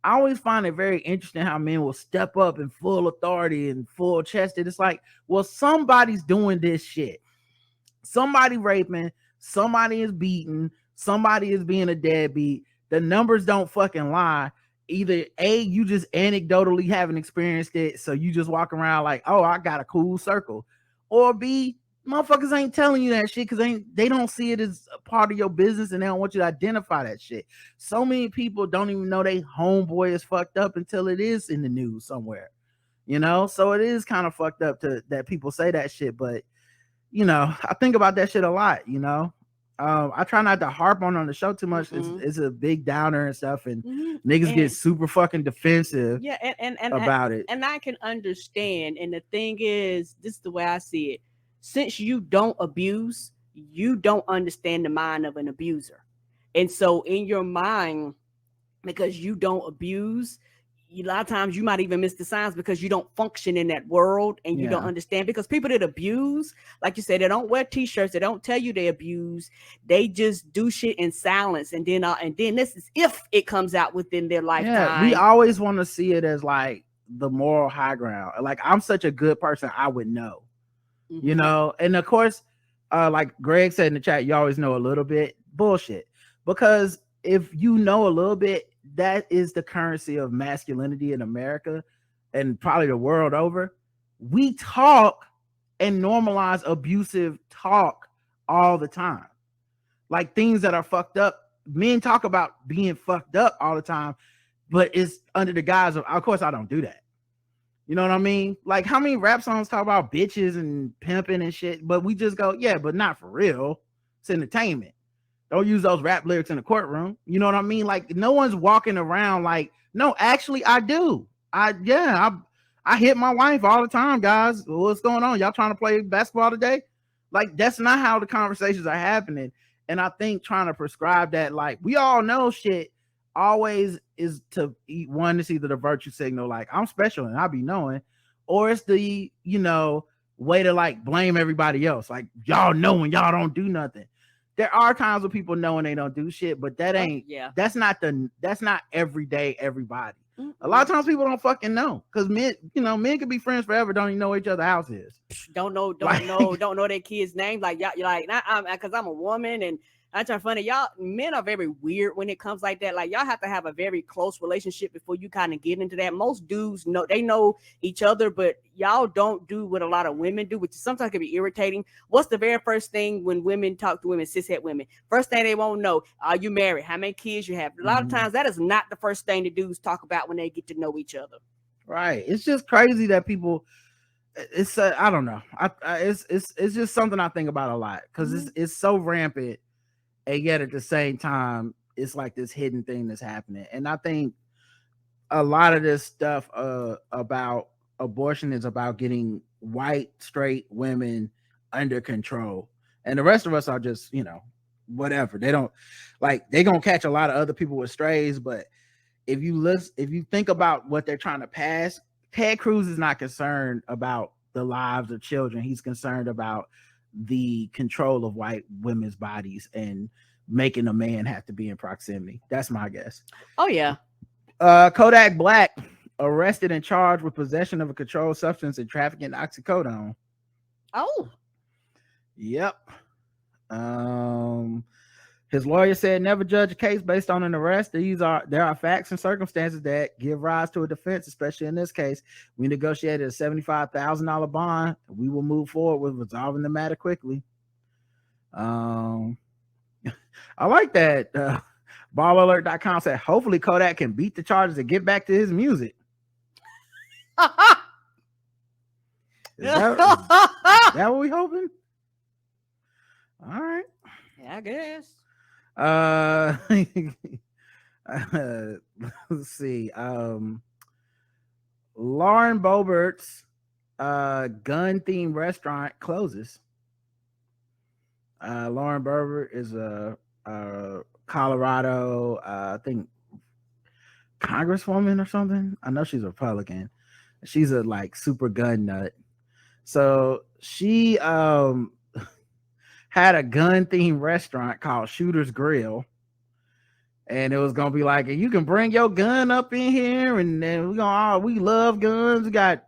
I always find it very interesting how men will step up in full authority and full chested. It's like, well, somebody's doing this shit. Somebody raping, somebody is beating, somebody is being a deadbeat. The numbers don't fucking lie. Either A, you just anecdotally haven't experienced it, so you just walk around like, oh, I got a cool circle. Or B, motherfuckers ain't telling you that shit because they don't see it as a part of your business and they don't want you to identify that shit. So many people don't even know they homeboy is fucked up until it is in the news somewhere. You know, so it is kind of fucked up that people say that shit, but you know, I think about that shit a lot, you know. I try not to harp on the show too much. It's a big downer and stuff, and niggas get super fucking defensive about it. And I can understand. And the thing is, this is the way I see it. Since you don't abuse, you don't understand the mind of an abuser. And so in your mind, because you don't abuse, a lot of times you might even miss the signs because you don't function in that world and you don't understand. Because people that abuse, like you said, they don't wear t-shirts, they don't tell you they abuse, they just do shit in silence. And then this is if it comes out within their lifetime. Yeah, we always want to see it as like the moral high ground. Like, I'm such a good person, I would know. You know, and of course, like Greg said in the chat, you always know a little bit. Bullshit. Because if you know a little bit, that is the currency of masculinity in America and probably the world over. We talk and normalize abusive talk all the time. Like things that are fucked up. Men talk about being fucked up all the time, but it's under the guise of course, I don't do that. You know what I mean? Like, how many rap songs talk about bitches and pimping and shit, but we just go, yeah, but not for real. It's entertainment. Don't use those rap lyrics in the courtroom. You know what I mean? Like, no one's walking around like, no, actually, I do. I hit my wife all the time, guys. What's going on? Y'all trying to play basketball today? Like, that's not how the conversations are happening. And I think trying to prescribe that, like, we all know shit always is to eat one. It's either the virtue signal, like, I'm special and I'll be knowing, or it's the, you know, way to like blame everybody else. Like, y'all know when y'all don't do nothing. There are times when people know when they don't do shit, but that ain't, that's not every day, everybody. A lot of times people don't fucking know because men, you know, men can be friends forever, don't even know each other's house is. Don't know their kids' name. Like, y'all, like, because I'm a woman and I try funny. Y'all, men are very weird when it comes like that. Like, y'all have to have a very close relationship before you kind of get into that. Most dudes know, they know each other, but y'all don't do what a lot of women do, which sometimes can be irritating. What's the very first thing when women talk to women, cishet women? First thing they won't know, are you married? How many kids you have? A lot of times that is not the first thing the dudes talk about when they get to know each other. Right. It's just crazy that people, it's I don't know. It's just something I think about a lot because it's so rampant. And yet at the same time, it's like this hidden thing that's happening. And I think a lot of this stuff about abortion is about getting white, straight women under control. And the rest of us are just, you know, whatever. They don't, like, they're going to catch a lot of other people with strays. But if you think about what they're trying to pass, Ted Cruz is not concerned about the lives of children. He's concerned about the control of white women's bodies and making a man have to be in proximity. That's my guess. Oh yeah. Kodak Black arrested and charged with possession of a controlled substance and trafficking oxycodone. Oh. Yep. His lawyer said never judge a case based on an arrest. There are facts and circumstances that give rise to a defense, especially in this case. We negotiated a $75,000 bond. We will move forward with resolving the matter quickly. I like that. Ballalert.com said, hopefully Kodak can beat the charges and get back to his music. Is that what we hoping? All right. Yeah, I guess. Let's see. Lauren Boebert's gun-themed restaurant closes. Lauren Boebert is a Colorado, I think, congresswoman or something. I know she's a Republican. She's a like super gun nut. So she had a gun-themed restaurant called Shooter's Grill. And it was gonna be like, you can bring your gun up in here, and then we love guns. We got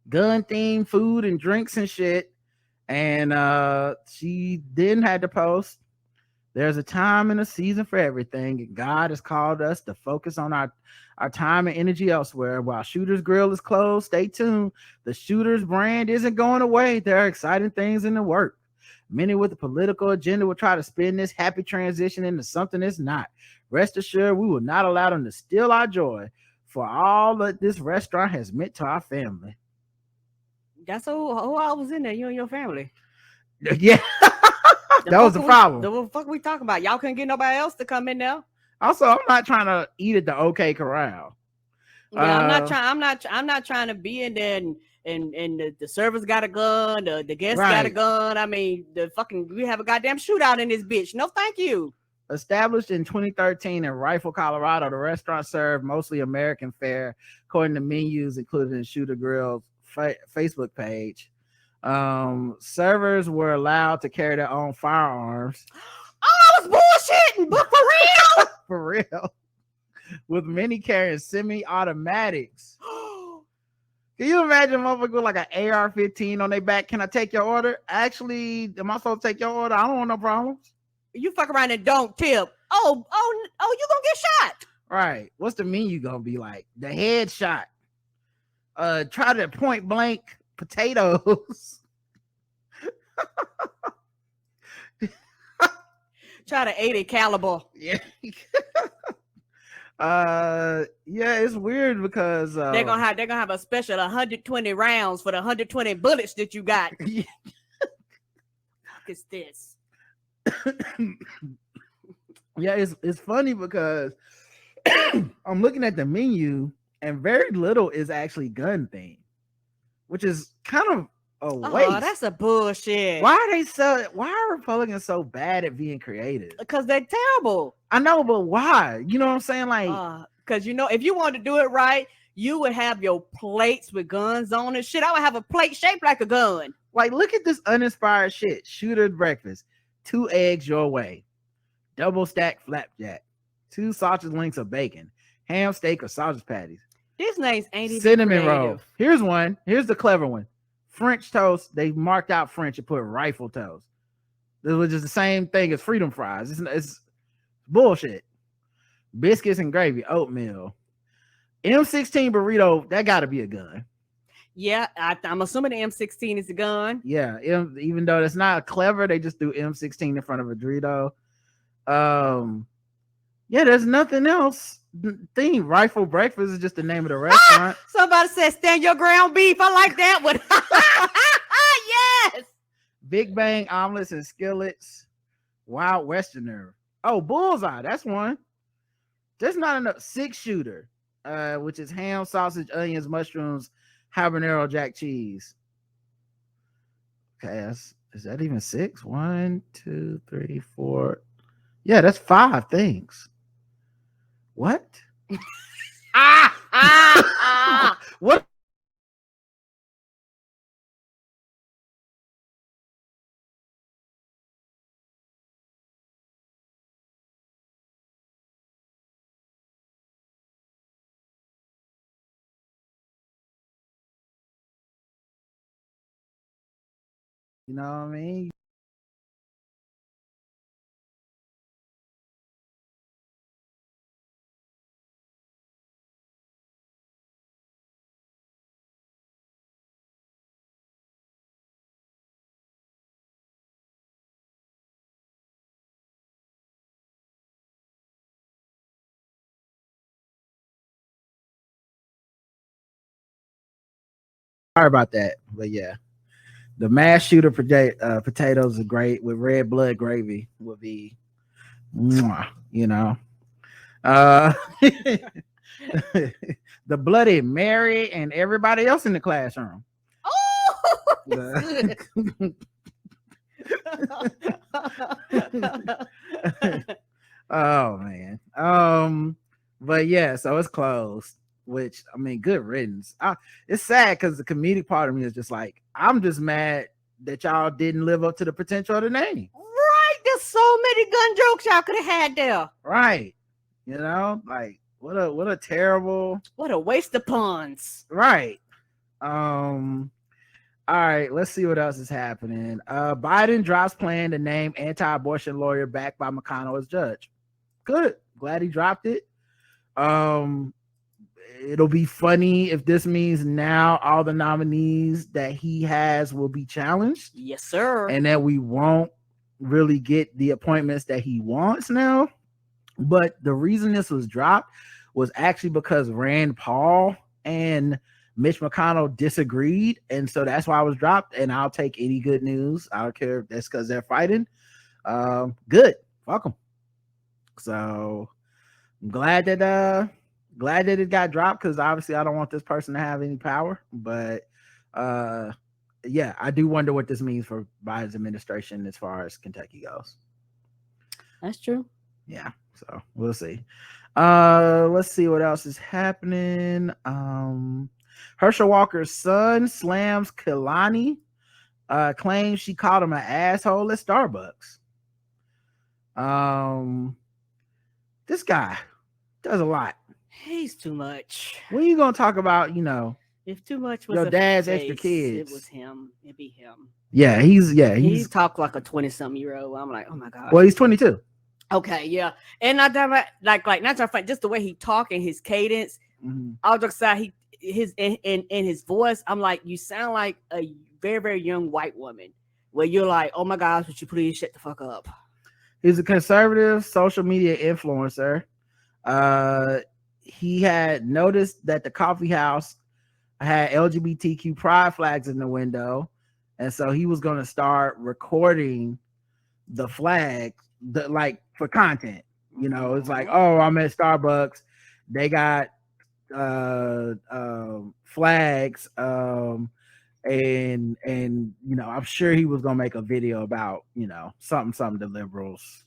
gun-themed food and drinks and shit. And she then had to post, there's a time and a season for everything, and God has called us to focus on our time and energy elsewhere. While Shooter's Grill is closed, stay tuned. The Shooter's brand isn't going away. There are exciting things in the work. Many with a political agenda will try to spin this happy transition into something that's not. Rest assured, we will not allow them to steal our joy for all that this restaurant has meant to our family. That's who I was in there, you and your family. Yeah. That was the problem. What the fuck we talking about? Y'all couldn't get nobody else to come in there. Also, I'm not trying to eat at the OK Corral. Yeah, I'm not trying to be in there and the servers got a gun, the guests got a gun. I mean, we have a goddamn shootout in this bitch. No, thank you. Established in 2013 in Rifle, Colorado, the restaurant served mostly American fare, according to menus included in Shooter Grill's Facebook page. Servers were allowed to carry their own firearms. Oh, I was bullshitting, but for real. For real. With many carrying semi-automatics. Can you imagine a motherfucker with like an AR-15 on their back? Can I take your order? Actually, am I supposed to take your order? I don't want no problems. You fuck around and don't tip. Oh, you gonna get shot. Right. What's the menu gonna be like? The headshot. Try to point blank potatoes. Try to 80 caliber. Yeah. Yeah, it's weird because they're gonna have a special 120 rounds for the 120 bullets that you got. Yeah. What is this? Yeah, it's funny because I'm looking at the menu and very little is actually gun themed, which is kind of a waste. Oh, that's a bullshit. Why are Republicans so bad at being creative? Because they're terrible. I know, but why? You know what I'm saying? Like, because if you wanted to do it right, you would have your plates with guns on it. Shit, I would have a plate shaped like a gun. Like, look at this uninspired shit. Shooter breakfast, 2 eggs your way, double stack flapjack, 2 sausage links of bacon, ham steak or sausage patties. These names ain't even cinnamon creative. roll. Here's one. Here's the clever one. French toast. They marked out French and put rifle toast. This was just the same thing as freedom fries. It's bullshit. Biscuits and gravy, oatmeal. M16 burrito. That got to be a gun. Yeah, I'm assuming the M16 is a gun. Yeah, even though that's not clever, they just do M16 in front of a Dorito. Yeah, there's nothing else. Theme rifle breakfast is just the name of the restaurant. Somebody said stand your ground beef. I like that one. Yes. Big Bang omelets and skillets. Wild Westerner. Oh, bullseye. That's one. There's not enough. 6 shooter, which is ham, sausage, onions, mushrooms, habanero, jack cheese. Okay, is that even 6? 1, 2, 3, 4. Yeah, that's 5 things. What? What? You know what I mean? Sorry about that, but yeah, the mashed shooter potatoes are great with red blood gravy. Would be, mwah, you know. The Bloody Mary and everybody else in the classroom. Oh, The- oh man. But yeah, so it's closed. Which I mean, good riddance. It's sad because the comedic part of me is just like, I'm just mad that y'all didn't live up to the potential of the name. Right, there's so many gun jokes y'all could have had there. Right. You know, like what a terrible, what a waste of puns. Right. All right, let's see what else is happening. Biden drops plan to name anti-abortion lawyer backed by McConnell as judge. Good. Glad he dropped it. It'll be funny if this means now all the nominees that he has will be challenged. Yes, sir. And that we won't really get the appointments that he wants now. But the reason this was dropped was actually because Rand Paul and Mitch McConnell disagreed, and so that's why I was dropped. And I'll take any good news. I don't care if that's because they're fighting. Good, fuck them. So I'm glad that it got dropped, because obviously I don't want this person to have any power. But yeah, I do wonder what this means for Biden's administration as far as Kentucky goes. That's true. Yeah, so we'll see. Let's see what else is happening. Herschel Walker's son slams Kehlani, claims she called him an asshole at Starbucks. This guy does a lot. He's too much. When you gonna talk about, if too much was your a dad's face, extra kids? It was him. It'd be him. Yeah, He talked like a 20-something-year-old. I'm like, oh my god. Well, he's 22. Okay, yeah, and not that like not just the way he talk and his cadence. Mm-hmm. I'll just say in his voice. I'm like, you sound like a very, very young white woman. Where you're like, oh my gosh, would you please shut the fuck up? He's a conservative social media influencer. He had noticed that the coffee house had LGBTQ pride flags in the window, and so he was going to start recording the flag, for content. It's like, oh, I'm at Starbucks, they got flags, and I'm sure he was gonna make a video about something to liberals.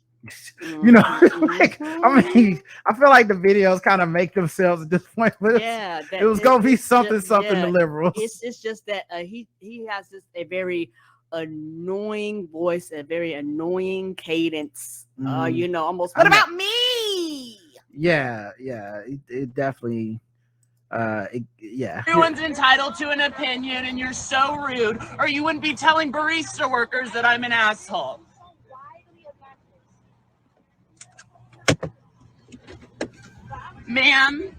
Like, I mean, I feel like the videos kind of make themselves at this point, but yeah, it was gonna be something to liberals. It's just that he has a very annoying voice, a very annoying cadence. Almost. What about me? Yeah, it definitely. Yeah. Everyone's entitled to an opinion, and you're so rude, or you wouldn't be telling barista workers that I'm an asshole. Ma'am,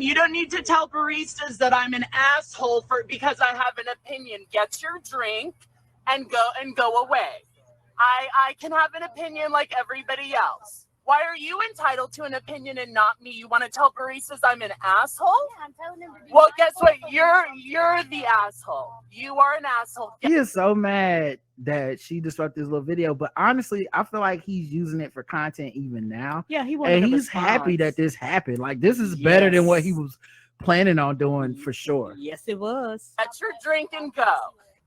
you don't need to tell baristas that I'm an asshole because I have an opinion. Get your drink and go away. I can have an opinion like everybody else. Why are you entitled to an opinion and not me? You want to tell baristas I'm an asshole? Yeah, I'm telling them to be. Well, guess what? You're the asshole. You are an asshole. He is so mad that she disrupted his little video, but honestly, I feel like he's using it for content even now. Yeah, and he's happy that this happened. Like, this is better than what he was planning on doing for sure. Yes, it was. Get your drink and go.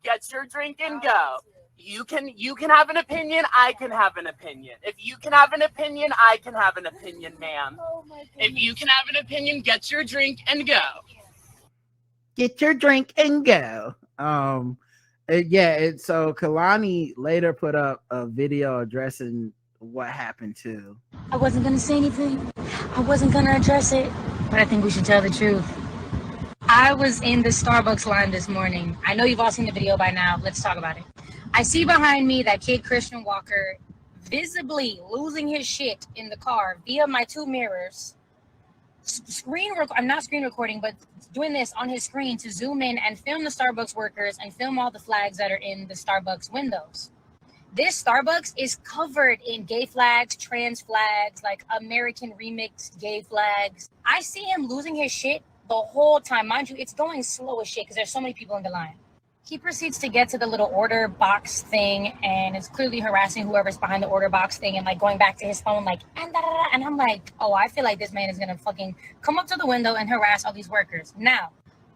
Get your drink and go. You can have an opinion. I can have an opinion. If you can have an opinion, I can have an opinion, ma'am. If you can have an opinion, get your drink and go. Get your drink and go. So Kehlani later put up a video addressing what happened too. I wasn't gonna say anything. I wasn't gonna address it, but I think we should tell the truth. I was in the Starbucks line this morning. I know you've all seen the video by now. Let's talk about it. I see behind me that kid Christian Walker visibly losing his shit in the car via my two mirrors. I'm not screen recording, but doing this on his screen to zoom in and film the Starbucks workers and film all the flags that are in the Starbucks windows. This Starbucks is covered in gay flags, trans flags, like American remix gay flags. I see him losing his shit the whole time. Mind you, it's going slow as shit because there's so many people in the line. He proceeds to get to the little order box thing and is clearly harassing whoever's behind the order box thing and like going back to his phone like, and I'm like, oh, I feel like this man is gonna fucking come up to the window and harass all these workers. Now,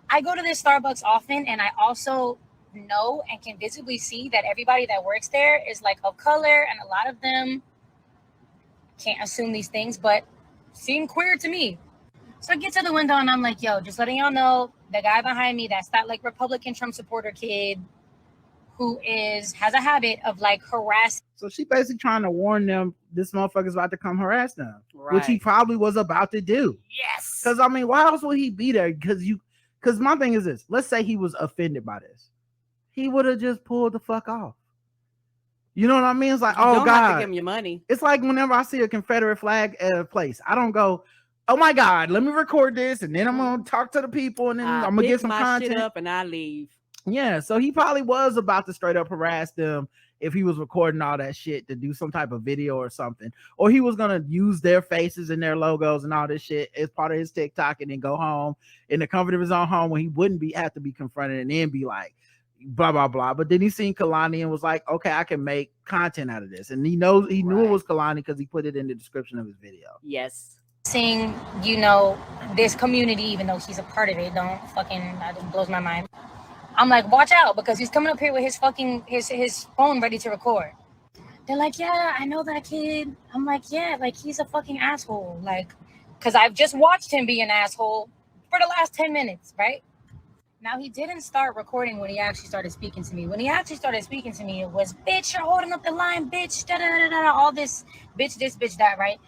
I go to this Starbucks often and I also know and can visibly see that everybody that works there is like of color and a lot of them, can't assume these things, but seem queer to me. So I get to the window and I'm like, yo, just letting y'all know, the guy behind me, that's that like Republican Trump supporter kid who has a habit of like harassing. So she basically trying to warn them this motherfucker's about to come harass them, Right. which he probably was about to do. Yes. Because I mean, why else would he be there? Because my thing is this: let's say he was offended by this, he would have just pulled the fuck off. You know what I mean? It's like, You oh don't have to God, give him your money. it's like whenever I see a Confederate flag at a place, I don't go, oh my God, let me record this, and then I'm gonna talk to the people, and then I'm gonna pick get some my content shit up and I leave. Yeah, so he probably was about to straight up harass them if he was recording all that shit to do some type of video or something, or he was gonna use their faces and their logos and all this shit as part of his TikTok, and then go home in the comfort of his own home when he wouldn't have to be confronted and then be like, blah blah blah. But then he seen Kehlani and was like, okay, I can make content out of this, and he knew it was Kehlani because he put it in the description of his video. Yes. Seeing, you know, this community, even though he's a part of it, that just blows my mind. I'm like, watch out, because he's coming up here with his fucking his phone ready to record. They're like, yeah, I know that kid. I'm like, yeah, like he's a fucking asshole. Like, because I've just watched him be an asshole for the last 10 minutes, right? Now, he didn't start recording when he actually started speaking to me. When he actually started speaking to me, it was, bitch, you're holding up the line, bitch, da-da-da-da-da, all this, bitch, that, right?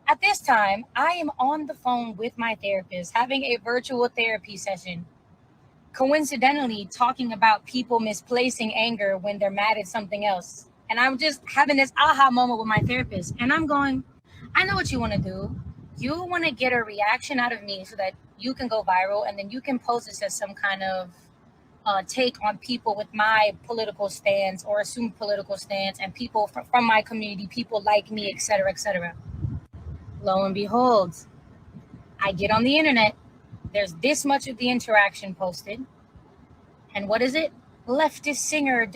At this time, I am on the phone with my therapist, having a virtual therapy session, coincidentally talking about people misplacing anger when they're mad at something else. And I'm just having this aha moment with my therapist. And I'm going, I know what you want to do. You want to get a reaction out of me so that you can go viral, and then you can post this as some kind of take on people with my political stance or assumed political stance, and people from my community, people like me, etc., etc. Lo and behold, I get on the internet. There's this much of the interaction posted. And what is it? Leftist singer.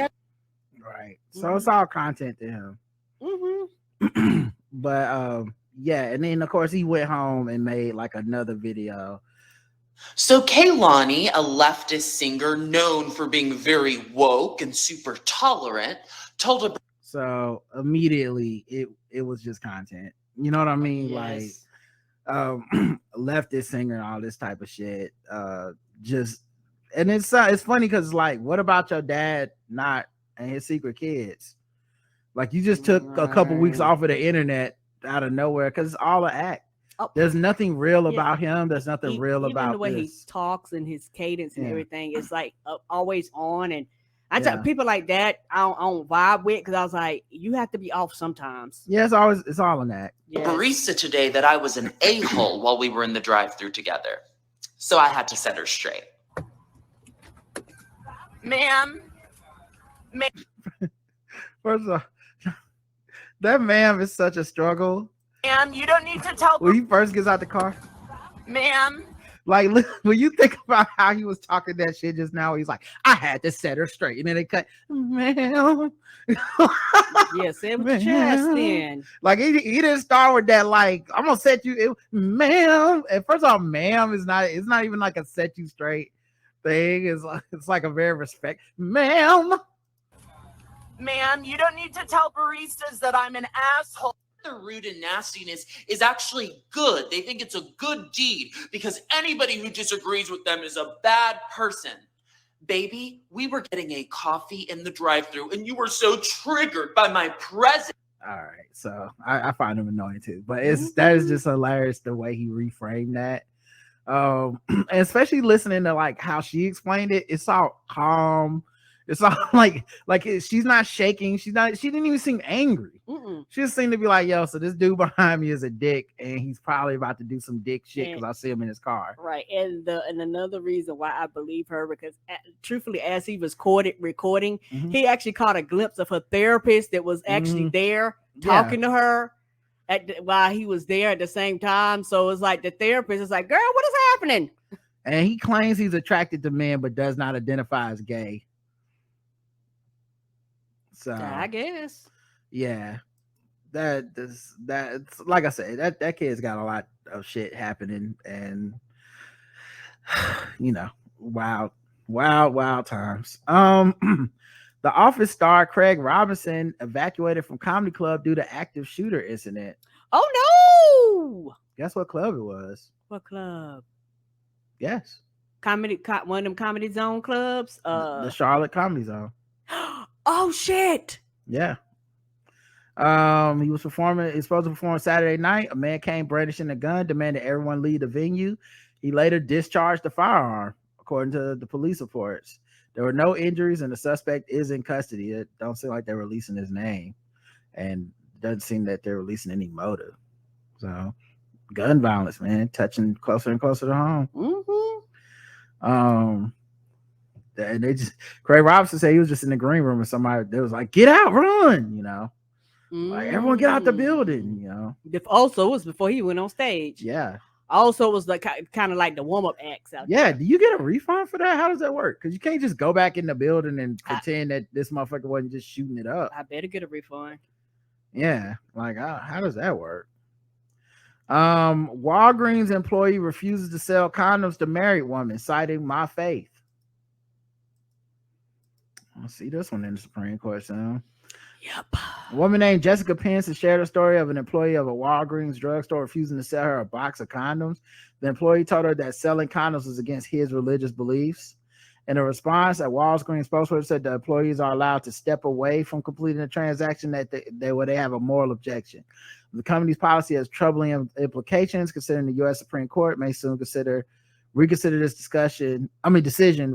Right. So it's all content to him. Mm-hmm. But yeah, and then of course he went home and made like another video. So Kehlani, a leftist singer known for being very woke and super tolerant, told a... So immediately it was just content. You know what I mean? Yes. Like leftist singer and all this type of shit. Just, and it's funny because like, what about your dad not and his secret kids? Like, you just took a couple weeks off of the internet out of nowhere because it's all an act. Oh, there's nothing real about him. There's nothing real even about the way this. he talks and his cadence and everything is like always on. And I tell people like that I don't vibe with, because I was like, you have to be off sometimes. Yeah, it's all an act. Yes. Barista today that I was an a-hole while we were in the drive-thru together, so I had to set her straight. Ma'am. First of all, that ma'am is such a struggle. Ma'am, you don't need to tell. When he first gets out the car, ma'am. Like, when you think about how he was talking that shit just now, he's like, I had to set her straight. And then they cut, ma'am. Yes, it was chest then. Like, he didn't start with that, like, I'm going to set you, ma'am. And first of all, ma'am it's not even like a set you straight thing. It's like a very respect. Ma'am, you don't need to tell baristas that I'm an asshole. The rude and nastiness is actually good. They think it's a good deed because anybody who disagrees with them is a bad person. Baby, we were getting a coffee in the drive-thru and you were so triggered by my presence. All right, so I find him annoying too, but that is just hilarious the way he reframed that. And especially listening to like how she explained it, it's all calm. It's all like she's not shaking. She didn't even seem angry. She just seemed to be like, yo, so this dude behind me is a dick and he's probably about to do some dick shit because I see him in his car. Right. And another reason why I believe her, because truthfully, as he was recording, he actually caught a glimpse of her therapist that was actually there talking to her while he was there at the same time. So it's like the therapist is like, girl, what is happening? And he claims he's attracted to men, but does not identify as gay. So I guess. yeah, that's like I said, that kid's got a lot of shit happening, and you know, wild times. The Office star Craig Robinson evacuated from comedy club due to active shooter incident. Oh no! Guess what club it was? What club? Yes, One of them Comedy Zone clubs. the Charlotte Comedy Zone. Oh shit! Yeah. He was performing. He's supposed to perform Saturday night. A man came brandishing a gun, demanded everyone leave the venue. He later discharged the firearm, according to the police reports. There were no injuries, and the suspect is in custody. It don't seem like they're releasing his name, and it doesn't seem that they're releasing any motive. So, gun violence, man, touching closer and closer to home. Mm-hmm. And they just Craig Robinson said he was just in the green room, and somebody they was like, "Get out, run!" You know, like everyone get out the building. You know. Also, it was before he went on stage. Yeah. Also, it was like kind of like the warm up acts out there. Yeah. Do you get a refund for that? How does that work? Because you can't just go back in the building and pretend that this motherfucker wasn't just shooting it up. I better get a refund. Yeah. Like, how does that work? Walgreens employee refuses to sell condoms to married women, citing my faith. I see this one in the Supreme Court soon. Yep. A woman named Jessica Pence has shared a story of an employee of a Walgreens drugstore refusing to sell her a box of condoms. The employee told her that selling condoms was against his religious beliefs. In a response, a Walgreens spokesperson said the employees are allowed to step away from completing a transaction where they have a moral objection. The company's policy has troubling implications, considering the U.S. Supreme Court may soon reconsider this decision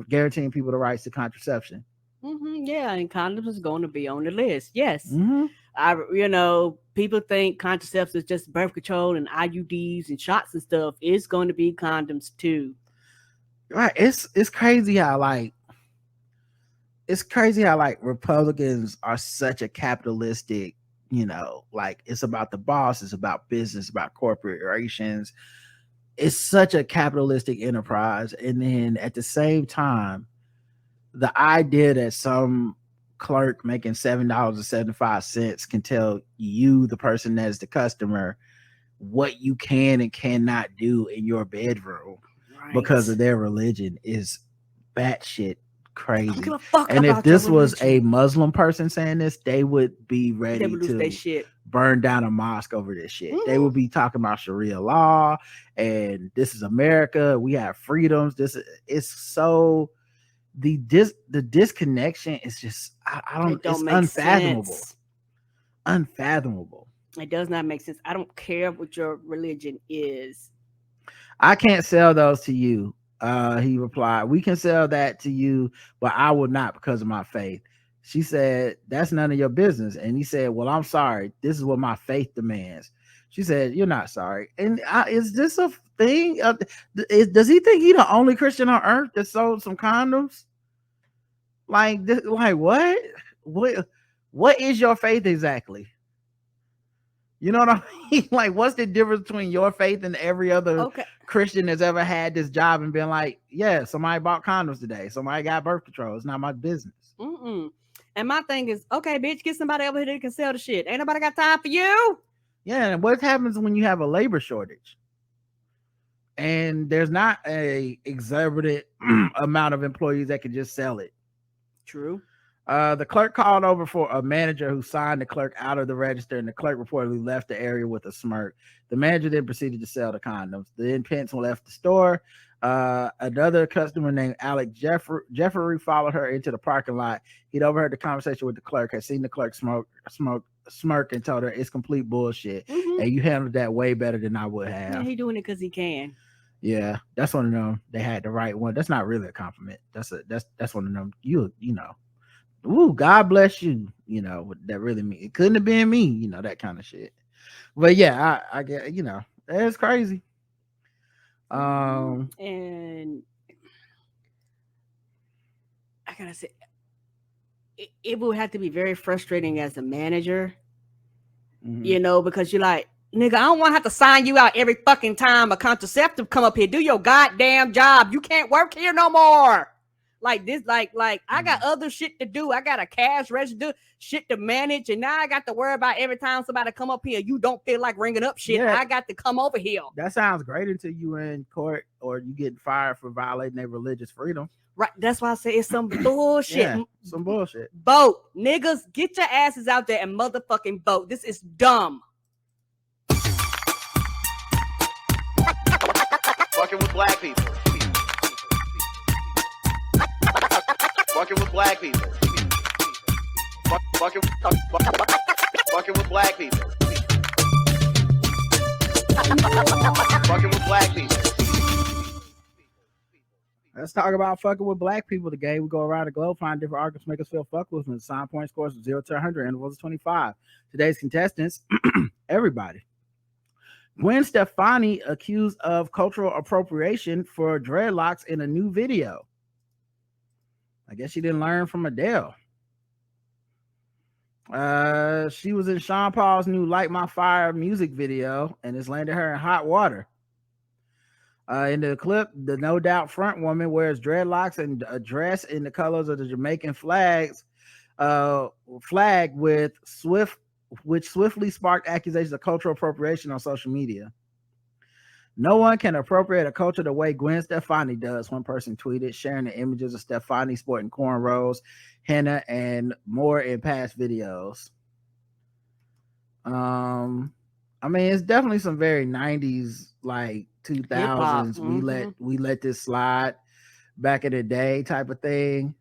guaranteeing people the rights to contraception. Mm-hmm, yeah, and condoms is going to be on the list. Yes. Mm-hmm. People think contraceptives is just birth control and IUDs and shots and stuff. It's going to be condoms too. Right. It's crazy how Republicans are such a capitalistic, like it's about the boss, it's about business, about corporations. It's such a capitalistic enterprise. And then at the same time, the idea that some clerk making $7.75 can tell you, the person that is the customer, what you can and cannot do in your bedroom because of their religion is batshit crazy. Don't give a fuck and about if this your was a religion. Muslim person saying this, they would be ready They would lose to their shit. burn down a mosque over this shit. Mm-hmm. They would be talking about Sharia law and this is America. We have freedoms. It's so the disconnection is just it's unfathomable. Sense. Unfathomable. It does not make sense. I don't care what your religion is. I can't sell those to you. He replied, "We can sell that to you, but I will not because of my faith." She said, "That's none of your business." And he said, "Well, I'm sorry. This is what my faith demands." She said, "You're not sorry." And is this a thing? Does he think he's the only Christian on earth that sold some condoms? Like what? What is your faith exactly? You know what I mean? Like, what's the difference between your faith and every other Christian that's ever had this job and been like, yeah, somebody bought condoms today. Somebody got birth control. It's not my business. Mm-mm. And my thing is, okay, bitch, get somebody over here that can sell the shit. Ain't nobody got time for you. Yeah, and what happens when you have a labor shortage? And there's not a exorbitant amount of employees that can just sell it. True. The clerk called over for a manager who signed the clerk out of the register, and the clerk reportedly left the area with a smirk. The manager then proceeded to sell the condoms. Then Pence left the store. Another customer named Alec Jeffrey followed her into the parking lot. He'd overheard the conversation with the clerk, had seen the clerk smirk, and told her it's complete bullshit. Mm-hmm. And you handled that way better than I would have. Yeah, he doing it because he can. Yeah, that's one of them. They had the right one. That's not really a compliment. That's one of them. You know. Ooh, God bless you. You know what that really means. It couldn't have been me. You know, that kind of shit. But yeah, I get. It's crazy. And I gotta say, it would have to be very frustrating as a manager. Mm-hmm. Because you're like, Nigga, I don't want to have to sign you out every fucking time a contraceptive come up here. Do your goddamn job. You can't work here no more. Like this, like I got other shit to do. I got a cash register shit to manage, and now I got to worry about every time somebody come up here. You don't feel like ringing up shit. Yeah. I got to come over here. That sounds great until you in court or you get fired for violating their religious freedom. Right. That's why I say it's some bullshit. Yeah, some bullshit. Vote, niggas, get your asses out there and motherfucking vote. This is dumb. Fucking with black people. Fucking with black people. Fucking with black people. Fucking with black people. Let's talk about fucking with black people today. We go around the globe, find different arguments, make us feel fucked with, and assign point scores from 0 to 100, intervals of 25. Today's contestants, everybody. Gwen Stefani accused of cultural appropriation for dreadlocks in a new video. I guess she didn't learn from Adele. She was in Sean Paul's new Light My Fire music video, and it's landed her in hot water. In the clip, the No Doubt front woman wears dreadlocks and a dress in the colors of the Jamaican flag which swiftly sparked accusations of cultural appropriation on social media. No one can appropriate a culture the way Gwen Stefani does, one person tweeted, sharing the images of Stefani sporting cornrows, henna, and more in past videos. I mean, it's definitely some very 90s, like 2000s. We let this slide back in the day type of thing.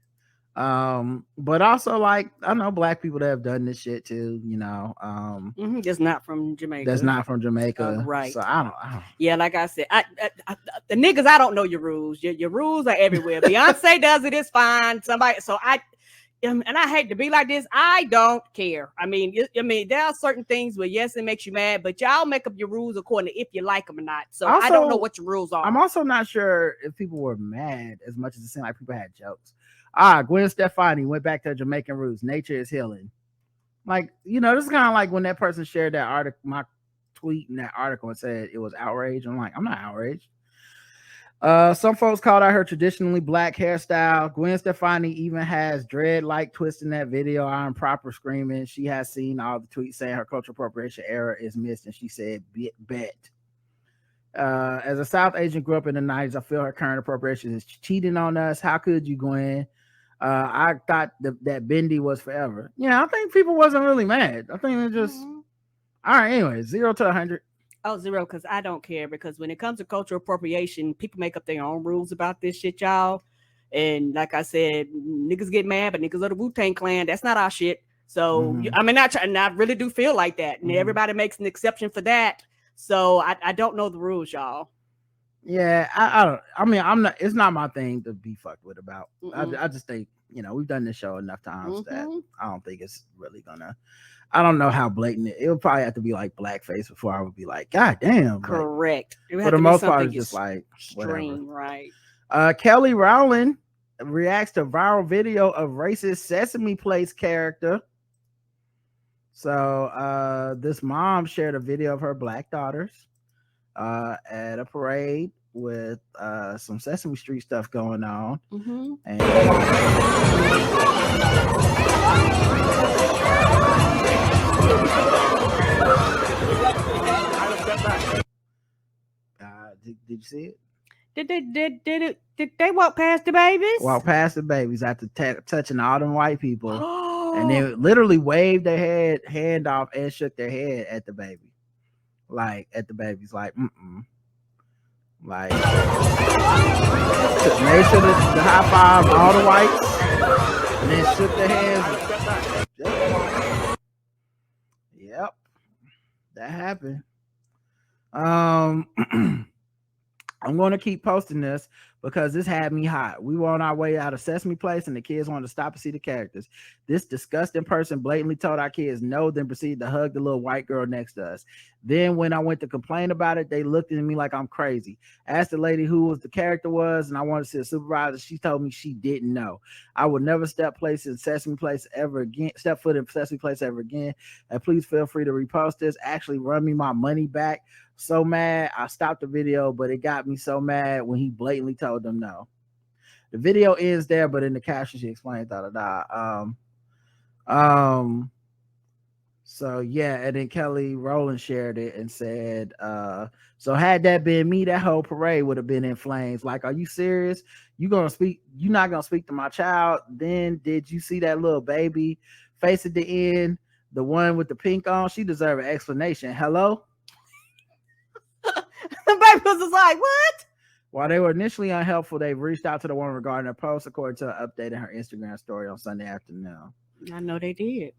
But also, like, I know black people that have done this shit too, you know. Just not from Jamaica. That's not from Jamaica, right? So I don't. Yeah, like I said, the niggas, I don't know your rules. Your rules are everywhere. Beyonce does it, it's fine. Somebody, so and I hate to be like this. I don't care. I mean, there are certain things where yes, it makes you mad, but y'all make up your rules according to if you like them or not. So also, I don't know what your rules are. I'm also not sure if people were mad as much as it seemed like people had jokes. Gwen Stefani went back to her Jamaican roots. Nature is healing. Like, you know, this is kind of like when that person shared that article, my tweet in that article, and said it was outrage. I'm like, I'm not outraged. Some folks called out her traditionally black hairstyle. Gwen Stefani even has dread-like twist in that video. I'm proper screaming. She has seen all the tweets saying her cultural appropriation era is missed, and she said, bet. As a South Asian grew up in the 90s, I feel her current appropriation is cheating on us. How could you, Gwen? I thought that Bendy was forever. Yeah, I think people wasn't really mad. I think it just all right. Anyway, 0 to 100. Oh, 0, because I don't care. Because when it comes to cultural appropriation, people make up their own rules about this shit, y'all. And like I said, niggas get mad, but niggas of the Wu-Tang Clan, that's not our shit. So I mean, I really do feel like that, and everybody makes an exception for that. So I don't know the rules, y'all. Yeah, I don't. I mean, I'm not. It's not my thing to be fucked with about. I just think, you know, we've done this show enough times that I don't think it's really gonna. I don't know how blatant it would probably have to be like blackface before I would be like, God damn. Correct. For the most part, it's just like extreme, right? Kelly Rowland reacts to viral video of racist Sesame Place character. So this mom shared a video of her black daughters at a parade with some Sesame Street stuff going on. And did you see it? Did they walk past the babies? Walk past the babies after touching all them white people. And they literally waved their hand off and shook their head at the baby. Like at the babies, like like made sure to high five all the whites and then shook their hands. Yep, that happened. I'm going to keep posting this, because this had me hot. We were on our way out of Sesame Place and the kids wanted to stop and see the characters. This disgusting person blatantly told our kids no, then proceeded to hug the little white girl next to us. Then when I went to complain about it, they looked at me like I'm crazy. Asked the lady who was the character was, and I wanted to see a supervisor. She told me she didn't know. I would never step foot in Sesame Place ever again. And please feel free to repost this. Actually, run me my money back. So mad, I stopped the video, but it got me so mad when he blatantly told them no. The video ends there, but in the caption she explained So yeah, and then Kelly Rowland shared it and said, so had that been me, that whole parade would have been in flames. Like, are you serious? You're not gonna speak to my child? Then did you see that little baby face at the end, the one with the pink on? She deserves an explanation. Hello? The baby was just like, what? While they were initially unhelpful, they've reached out to the woman regarding her post, according to an update in her Instagram story on Sunday afternoon. I know they did.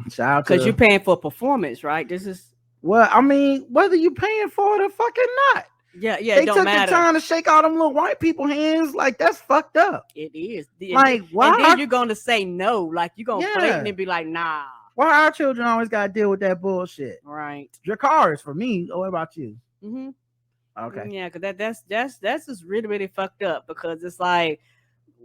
Shout out because you're paying for performance, right? This is I mean, whether you're paying for it or fucking not. Yeah, they don't took matter. the time to shake all them little white people hands. Like, that's fucked up. It is. Like, why? And then you're gonna say no. Like, you're gonna blatantly be like, nah. Why our children always gotta deal with that bullshit? Right. Your car is for me. Oh, what about you? Mm-hmm. Okay. Yeah, because that's just really, really fucked up, because it's like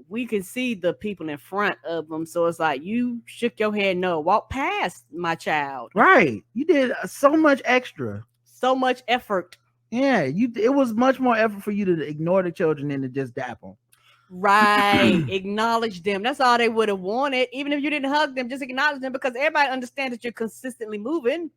we can see the people in front of them. So it's like, you shook your head no, walk past my child. Right. You did so much extra. So much effort. Yeah, it was much more effort for you to ignore the children than to just dap them. Right. Acknowledge them. That's all they would have wanted. Even if you didn't hug them, just acknowledge them, because everybody understands that you're consistently moving.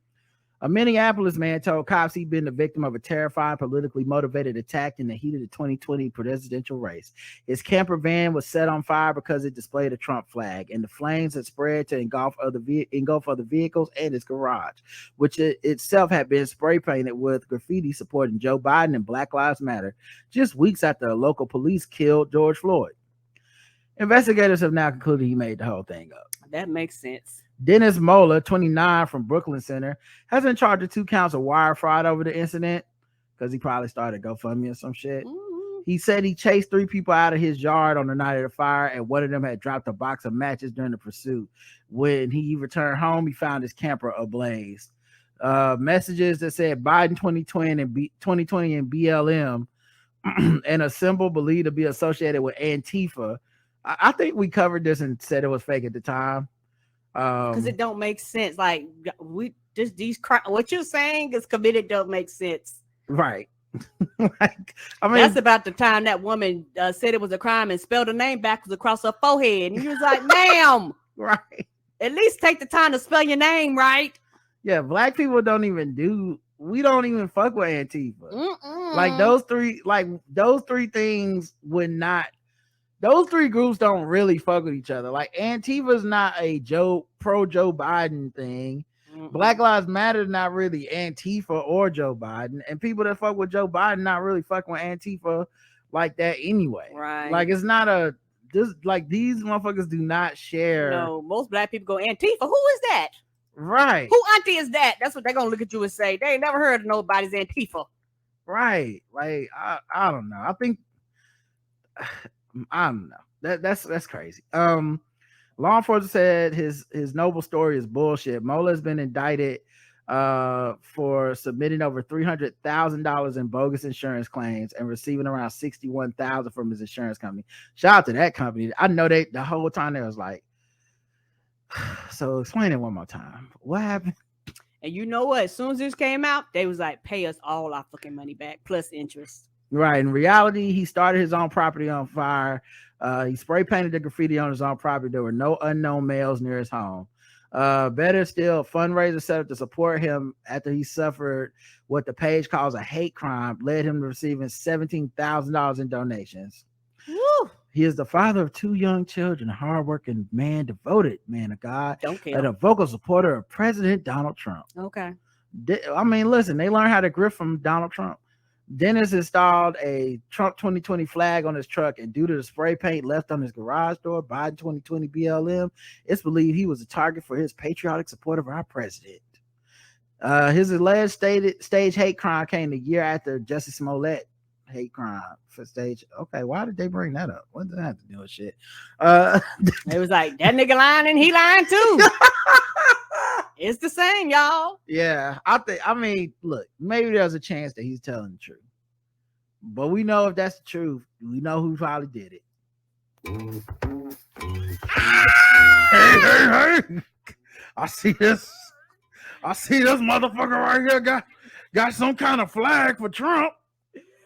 A Minneapolis man told cops he'd been the victim of a terrifying, politically motivated attack in the heat of the 2020 presidential race. His camper van was set on fire because it displayed a Trump flag, and the flames had spread to engulf other vehicles and his garage, which itself had been spray painted with graffiti supporting Joe Biden and Black Lives Matter, just weeks after a local police killed George Floyd. Investigators have now concluded he made the whole thing up. That makes sense. Dennis Moeller, 29, from Brooklyn Center, has been charged with 2 counts of wire fraud over the incident, because he probably started GoFundMe or some shit. Mm-hmm. He said he chased 3 people out of his yard on the night of the fire, and one of them had dropped a box of matches during the pursuit. When he returned home, he found his camper ablaze. Messages that said Biden 2020 and BLM and a symbol believed to be associated with Antifa. I think we covered this and said it was fake at the time. Because it don't make sense. Like, what you're saying is committed don't make sense. Right. Like, I mean, that's about the time that woman said it was a crime and spelled her name backwards across her forehead, and you was like, ma'am, right, at least take the time to spell your name right. Yeah, black people we don't even fuck with Antifa. Mm-mm. Like, those three things would not. Those 3 groups don't really fuck with each other. Like, Antifa's not a pro Joe Biden thing. Mm-hmm. Black Lives Matter is not really Antifa or Joe Biden. And people that fuck with Joe Biden not really fucking with Antifa like that anyway. Right. Like, it's not these motherfuckers do not share. No, most black people go, Antifa, who is that? Right. Who auntie is that? That's what they're gonna look at you and say. They ain't never heard of nobody's Antifa. Right. Like, I don't know. I don't know. That's crazy. Law enforcement said his noble story is bullshit. Moeller has been indicted for submitting over $300,000 in bogus insurance claims and receiving around $61,000 from his insurance company. Shout out to that company. I know the whole time they was like, so explain it one more time. What happened? And you know what? As soon as this came out, they was like, pay us all our fucking money back plus interest. Right. In reality, he started his own property on fire. He spray painted the graffiti on his own property. There were no unknown males near his home. Better still, a fundraiser set up to support him after he suffered what the page calls a hate crime, led him to receiving $17,000 in donations. Woo. He is the father of 2 young children, a hardworking man, devoted man of God, and a vocal supporter of President Donald Trump. Okay. I mean, listen, they learned how to grift from Donald Trump. Dennis installed a Trump 2020 flag on his truck, and due to the spray paint left on his garage door, Biden 2020 BLM, it's believed he was a target for his patriotic support of our president. His alleged stage hate crime came a year after Jussie Smollett hate crime for stage. Okay, why did they bring that up? What does that have to do with shit? It was like that nigga lying and he lying too. It's the same, y'all. Yeah, I mean, look, maybe there's a chance that he's telling the truth, but we know if that's the truth, we know who probably did it. Hey! I see this motherfucker right here got some kind of flag for Trump.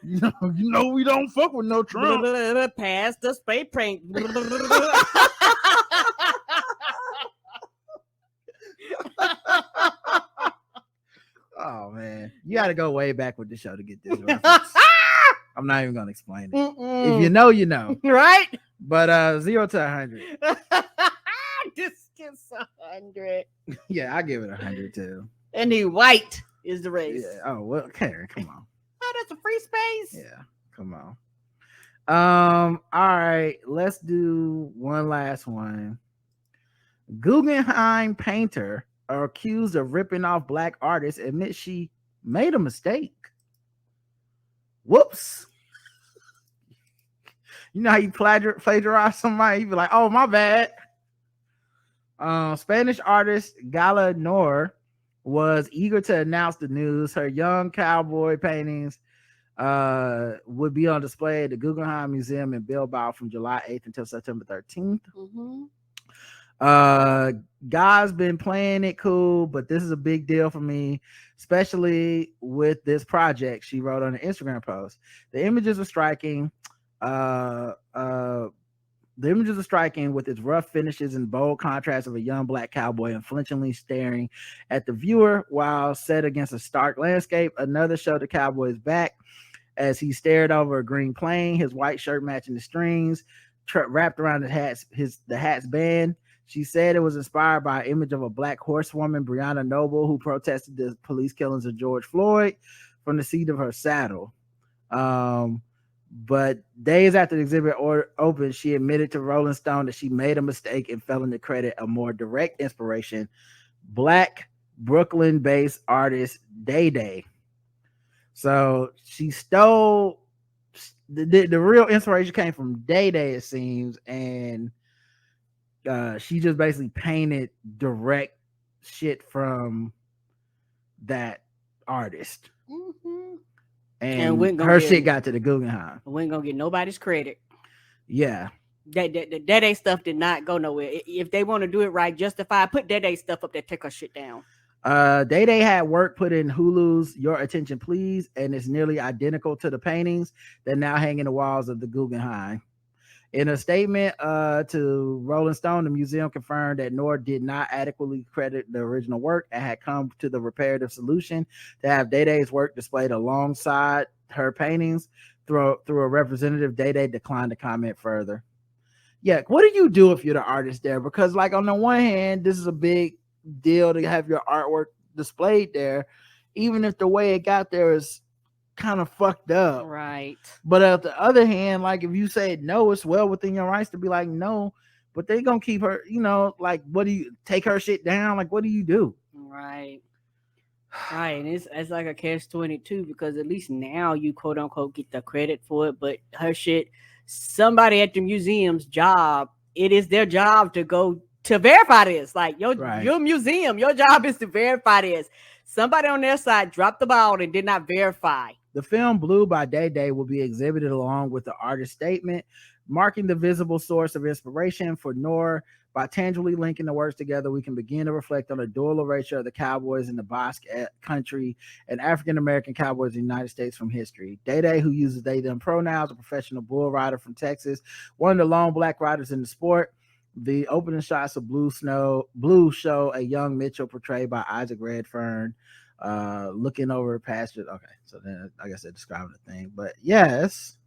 You know we don't fuck with no Trump. Pass the spray paint. Oh man, you got to go way back with the show to get this reference. I'm not even gonna explain it. If you know, you know, right? But 0 to 100. This gets 100. Yeah, I give it 100 too. And the white is the race. Yeah. Oh well, Karen, come on. Oh, that's a free space. Yeah, come on. All right, let's do one last one. Guggenheim painter accused of ripping off black artists admits she made a mistake. Whoops. You know how you plagiarize somebody, you be like, oh, my bad. Spanish artist Gala Nor was eager to announce the news. Her young cowboy paintings would be on display at the Guggenheim Museum in Bilbao from July 8th until September 13th. Guy's been playing it cool, but this is a big deal for me, especially with this project, she wrote on an Instagram post. The images are striking. The images are striking with its rough finishes and bold contrast of a young black cowboy unflinchingly staring at the viewer while set against a stark landscape. Another showed the cowboy's back as he stared over a green plain, his white shirt matching the strings wrapped around the hat's band. She said it was inspired by an image of a black horsewoman, Breonna Noble, who protested the police killings of George Floyd from the seat of her saddle. But days after the exhibit opened, she admitted to Rolling Stone that she made a mistake and fell into credit a more direct inspiration, black Brooklyn-based artist Day Day. So she stole the real inspiration came from Day Day, it seems, and she just basically painted direct shit from that artist. And her shit got to the Guggenheim. We ain't gonna get nobody's credit. Yeah. That Day stuff did not go nowhere. If they want to do it right, justify, put Day stuff up there, take her shit down. Day Day had work put in Hulu's Your Attention Please, and it's nearly identical to the paintings that now hang in the walls of the Guggenheim. In a statement to Rolling Stone, the museum confirmed that Noor did not adequately credit the original work and had come to the reparative solution to have Day Day's work displayed alongside her paintings. Through a representative, Day Day declined to comment further. Yeah, what do you do if you're the artist there? Because, like, on the one hand, this is a big deal to have your artwork displayed there, even if the way it got there is kind of fucked up, right? But on the other hand, like, if you said no, it's well within your rights to be like no, but they gonna keep her, like, what do you take her shit down? Like, what do you do? Right. And it's like a catch-22 because at least now you quote unquote get the credit for it, but her shit, somebody at the museum's job, it is their job to go to verify this. Like your museum, your job is to verify this. Somebody on their side dropped the ball and did not verify. The film Blue by Day Day will be exhibited along with the artist statement, marking the visible source of inspiration for Noor. By tangibly linking the works together, we can begin to reflect on the dual erasure of the cowboys in the Basque country and African-American cowboys in the United States from history. Day Day, who uses they, them pronouns, a professional bull rider from Texas, one of the lone black riders in the sport. The opening shots of Blue show a young Mitchell portrayed by Isaac Redfern looking over past it. Okay, so then I guess they're describing the thing, but yes.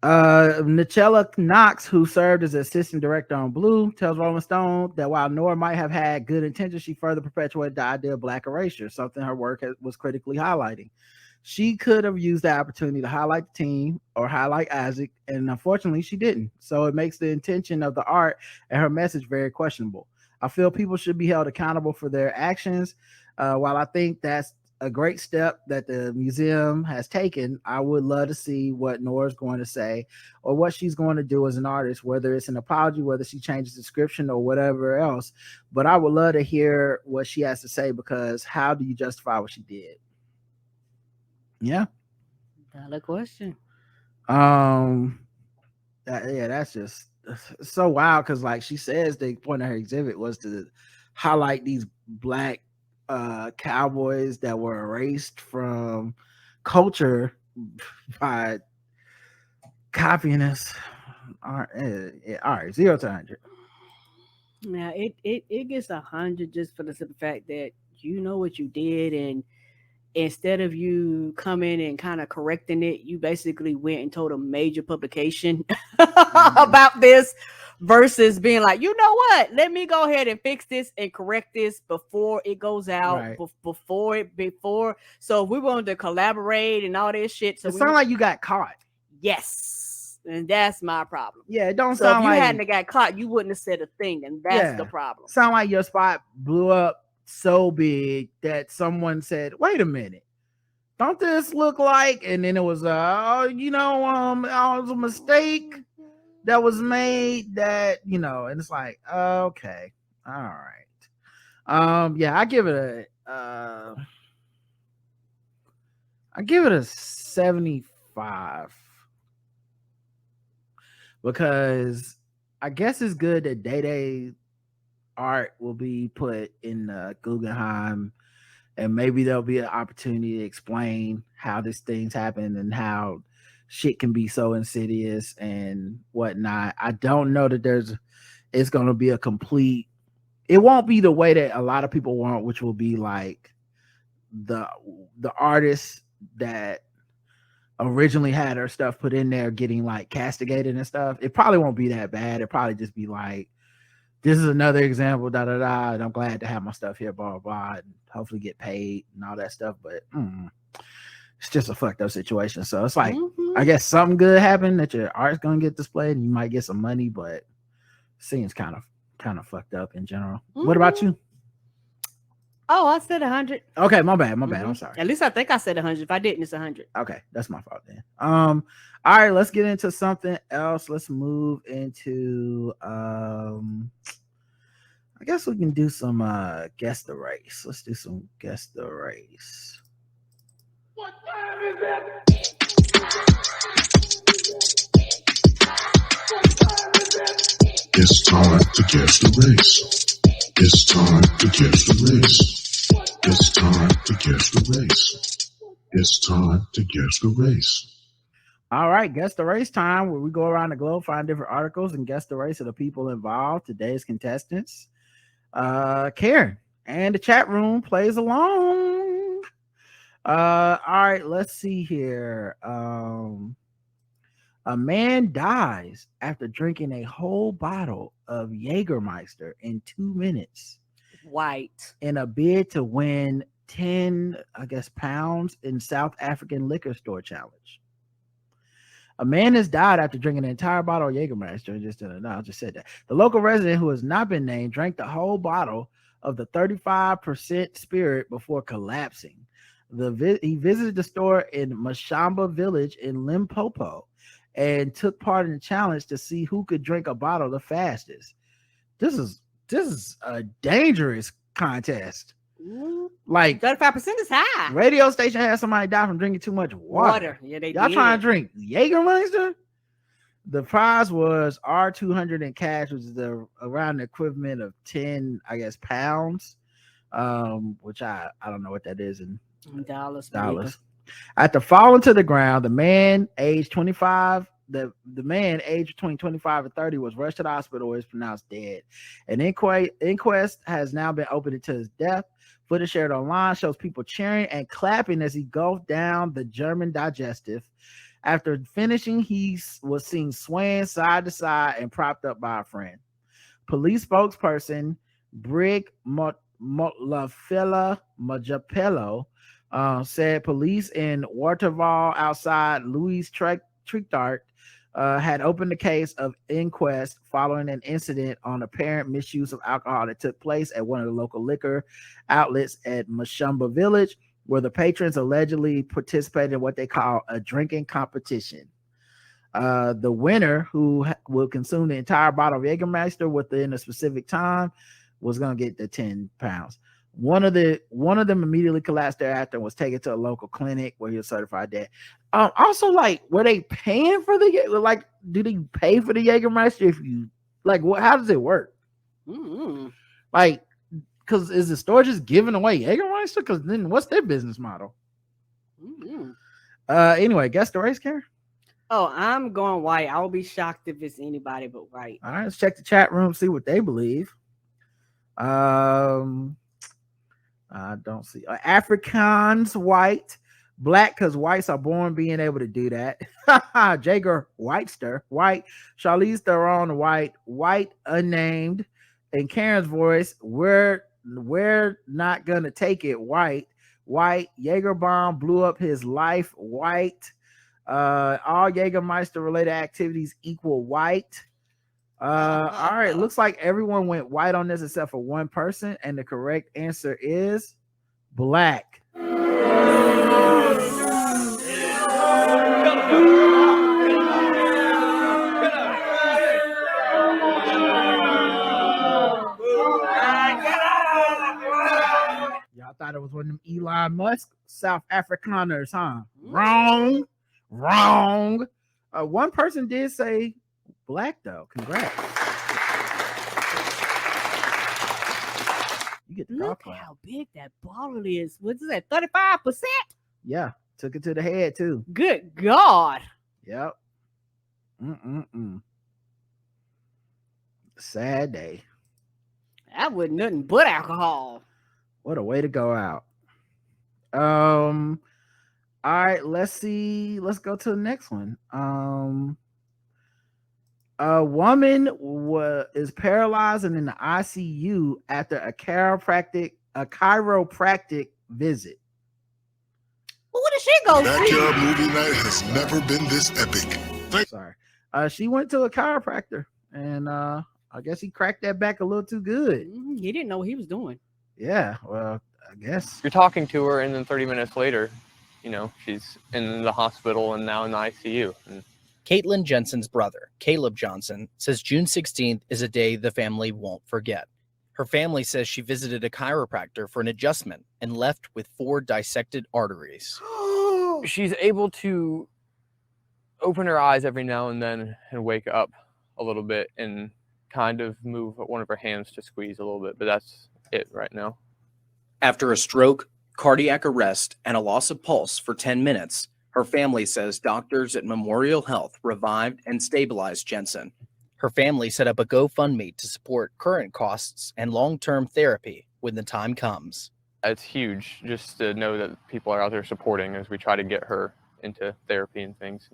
Nichella Knox, who served as assistant director on Blue, tells Rolling Stone that while Noor might have had good intentions, she further perpetuated the idea of black erasure, something her work was critically highlighting. She could have used the opportunity to highlight the team or highlight Isaac, and unfortunately she didn't. So it makes the intention of the art and her message very questionable. I feel people should be held accountable for their actions. While I think that's a great step that the museum has taken. I would love to see what Nora's going to say or what she's going to do as an artist, whether it's an apology, whether she changes description or whatever else. But I would love to hear what she has to say, because how do you justify what she did? Yeah. Valid question. That's just so wild, because like she says the point of her exhibit was to highlight these black cowboys that were erased from culture by copying us. All right, 0 to 100. Now it gets 100 just for the simple fact that you know what you did, and instead of you coming and kind of correcting it, you basically went and told a major publication about this, versus being like, you know what, let me go ahead and fix this and correct this before it goes out, Right. before. So we wanted to collaborate and all this shit. So It sounds like you got caught. yes, and that's my problem. Yeah, it don't So if sound you like hadn't got caught, you wouldn't have said a thing, and that's the problem. Sound like your spot blew up so big that someone said, "Wait a minute, don't this look like?" And then it was, it was a mistake that was made. That and it's like, okay, all right, I give it a 75, because I guess it's good that Day art will be put in the Guggenheim, and maybe there'll be an opportunity to explain how these things happen and how shit can be so insidious and whatnot. I don't know that it's going to be a complete, it won't be the way that a lot of people want, which will be like the artists that originally had her stuff put in there getting like castigated and stuff. It probably won't be that bad. It probably just be like, this is another example, and I'm glad to have my stuff here, blah, blah, blah, and hopefully get paid and all that stuff. But it's just a fucked up situation. So it's like, I guess something good happened that your art's going to get displayed and you might get some money, but it seems kind of fucked up in general. What about you? Oh, I said 100. Okay, my bad. I'm sorry. At least I think I said 100. If I didn't, it's 100. Okay, that's my fault then. All right, let's get into something else. Let's move into I guess we can do some guess the race. Let's do some guess the race. What time is it? It's time to guess the race. It's time to guess the race. It's time to guess the race. It's time to guess the race. All right, guess the race time, where we go around the globe, find different articles, and guess the race of the people involved. Today's contestants, Karen, and the chat room plays along. All right, let's see here. A man dies after drinking a whole bottle of Jaegermeister in 2 minutes. White. In a bid to win 10, pounds in South African liquor store challenge. A man has died after drinking an entire bottle of Jaegermeister. I just said that. The local resident, who has not been named, drank the whole bottle of the 35% spirit before collapsing. He visited the store in Mashamba village in Limpopo and took part in the challenge to see who could drink a bottle the fastest. This is a dangerous contest. Like 35% is high. Radio station had somebody die from drinking too much water. Yeah, they Y'all did. trying to drink Jaegermeister? The prize was R200 in cash, which is around the equivalent of 10, pounds. Which I don't know what that is in dollars. After falling to the ground, the man aged 25, the man aged between 25 and 30 was rushed to the hospital where he was pronounced dead. An inquest has now been opened into his death. Footage shared online shows people cheering and clapping as he gulped down the German digestive. After finishing, he was seen swaying side to side and propped up by a friend. Police spokesperson Brig Motlafela Majapello said police in Waterval outside Louis Trichdart had opened a case of inquest following an incident on apparent misuse of alcohol that took place at one of the local liquor outlets at Mashamba Village. where the patrons allegedly participated in what they call a drinking competition. The winner, who will consume the entire bottle of Jaegermeister within a specific time, was going to get the 10 pounds. One of them immediately collapsed thereafter and was taken to a local clinic where he was certified dead. Also, like, were they paying for do they pay for the Jaegermeister? If you how does it work? Mm-hmm. Like, because is the store just giving away Jaegermeister? Because then what's their business model? Mm-hmm. Anyway, guess the race, Karen. Oh, I'm going white. I will be shocked if it's anybody but white. All right, let's check the chat room, see what they believe. I don't see Afrikaans white, black because whites are born being able to do that. Jaegermeister white, Charlize Theron white unnamed, in Karen's voice, we're not gonna take it white. Jaeger bomb blew up his life white. All Jaegermeister related activities equal white. All right, looks like everyone went white on this except for one person, and the correct answer is black. Y'all thought it was one of them Elon Musk South Afrikaners, huh? Wrong. One person did say black though. Congrats. You get the Look how big that bottle is. What is that? 35%? Yeah, took it to the head too. Good God. Yep. Sad day. That was nothing but alcohol. What a way to go out. All right, let's see. Let's go to the next one. A woman is paralyzed and in the ICU after a chiropractic visit. Well, what did she go see? Backyard movie night has never been this epic. Sorry. She went to a chiropractor and I guess he cracked that back a little too good. He didn't know what he was doing. Yeah, well, I guess. You're talking to her and then 30 minutes later, she's in the hospital and now in the ICU. And Caitlin Jensen's brother, Caleb Johnson, says June 16th is a day the family won't forget. Her family says she visited a chiropractor for an adjustment and left with 4 dissected arteries. She's able to open her eyes every now and then and wake up a little bit and kind of move one of her hands to squeeze a little bit, but that's it right now. After a stroke, cardiac arrest, and a loss of pulse for 10 minutes, her family says doctors at Memorial Health revived and stabilized Jensen. Her family set up a GoFundMe to support current costs and long-term therapy when the time comes. It's huge just to know that people are out there supporting as we try to get her into therapy and things,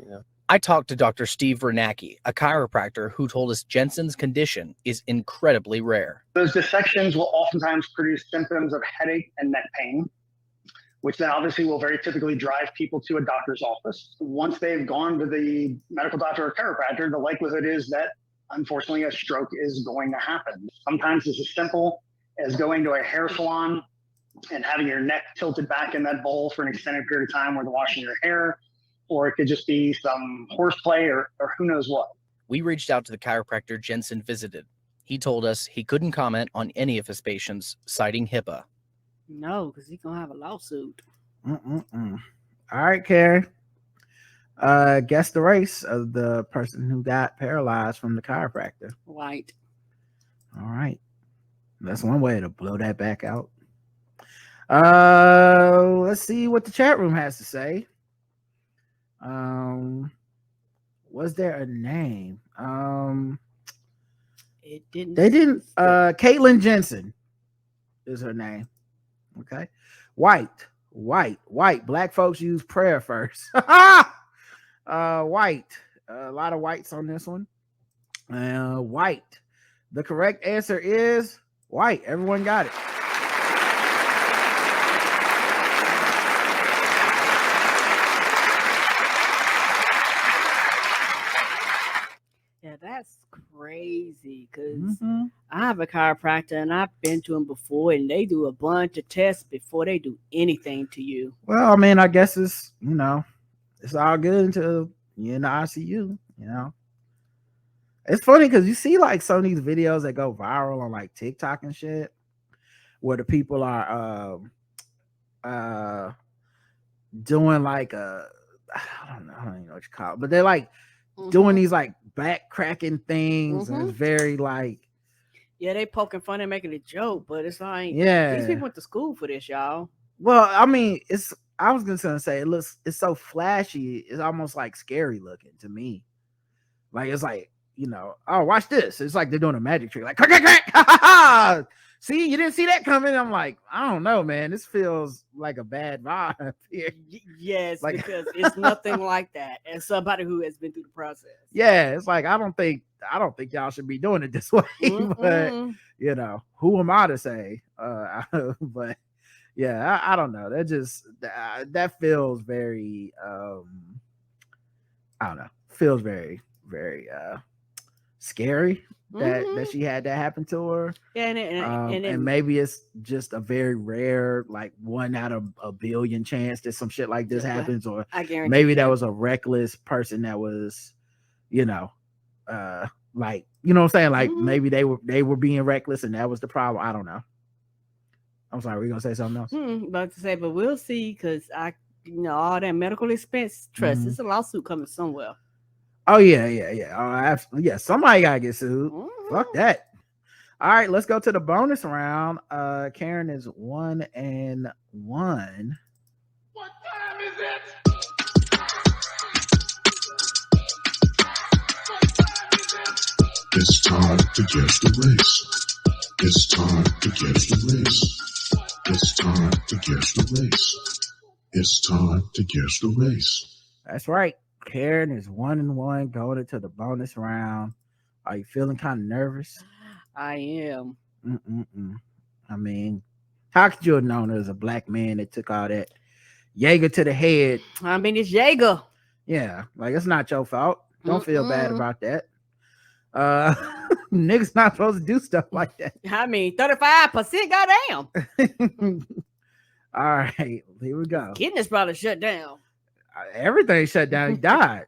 I talked to Dr. Steve Vernacki, a chiropractor who told us Jensen's condition is incredibly rare. Those dissections will oftentimes produce symptoms of headache and neck pain, which then obviously will very typically drive people to a doctor's office. Once they've gone to the medical doctor or chiropractor, the likelihood is that, unfortunately, a stroke is going to happen. Sometimes it's as simple as going to a hair salon and having your neck tilted back in that bowl for an extended period of time where they're washing your hair, or it could just be some horseplay or who knows what. We reached out to the chiropractor Jensen visited. He told us he couldn't comment on any of his patients, citing HIPAA. No, because he's going to have a lawsuit. All right, Karen. Guess the race of the person who got paralyzed from the chiropractor. White. All right. That's one way to blow that back out. Let's see what the chat room has to say. Was there a name? It didn't. They didn't. Caitlin Jensen is her name. Okay. White. Black folks use prayer first. White. A lot of whites on this one. White. The correct answer is white. Everyone got it. Yeah, that's crazy. because I have a chiropractor and I've been to them before, and they do a bunch of tests before they do anything to you. Well, I mean, I guess it's, it's all good until you're in the ICU, It's funny because you see like some of these videos that go viral on like TikTok and shit, where the people are doing like I don't even know what you call it, but they're like doing these like back cracking things, and it's very like, yeah, they poking fun and making a joke, but it's like, yeah, these people went to school for this, y'all. Well, I mean, I was gonna say it's so flashy, it's almost like scary looking to me. Like it's like, oh, watch this. It's like they're doing a magic trick, like crack, crack, crack, ha, ha, ha. See, you didn't see that coming. I'm like, I don't know, man. This feels like a bad vibe here. Yes, like, because it's nothing like that. And somebody who has been through the process. Yeah, it's like I don't think y'all should be doing it this way. But who am I to say? But yeah, I don't know. That feels very I don't know. Feels very, very scary that she had that happen to her. Yeah, and maybe it's just a very rare, like 1 out of a billion chance that some shit like this happens, or I guarantee maybe that was a reckless person that was, like, you know what I'm saying? Like maybe they were being reckless and that was the problem. I don't know. I'm sorry, we're gonna say something else. About to say, but we'll see, because all that medical expense trust. It's a lawsuit coming somewhere. Oh yeah. Oh, absolutely. Yeah, somebody gotta get sued. Fuck that. All right, let's go to the bonus round. Karen is 1-1. What time is it? It's time to guess the race. It's time to guess the race. It's time to guess the race. It's time to guess the race. That's right. Karen is 1-1 going into the bonus round. Are you feeling kind of nervous? I am. I mean, how could you have known it was a black man that took all that Jaeger to the head? I mean, it's Jaeger. Yeah, like it's not your fault. Don't feel bad about that. Niggas not supposed to do stuff like that. I mean, 35%, goddamn. All right, here we go. Kidneys probably shut down. Everything shut down. He died.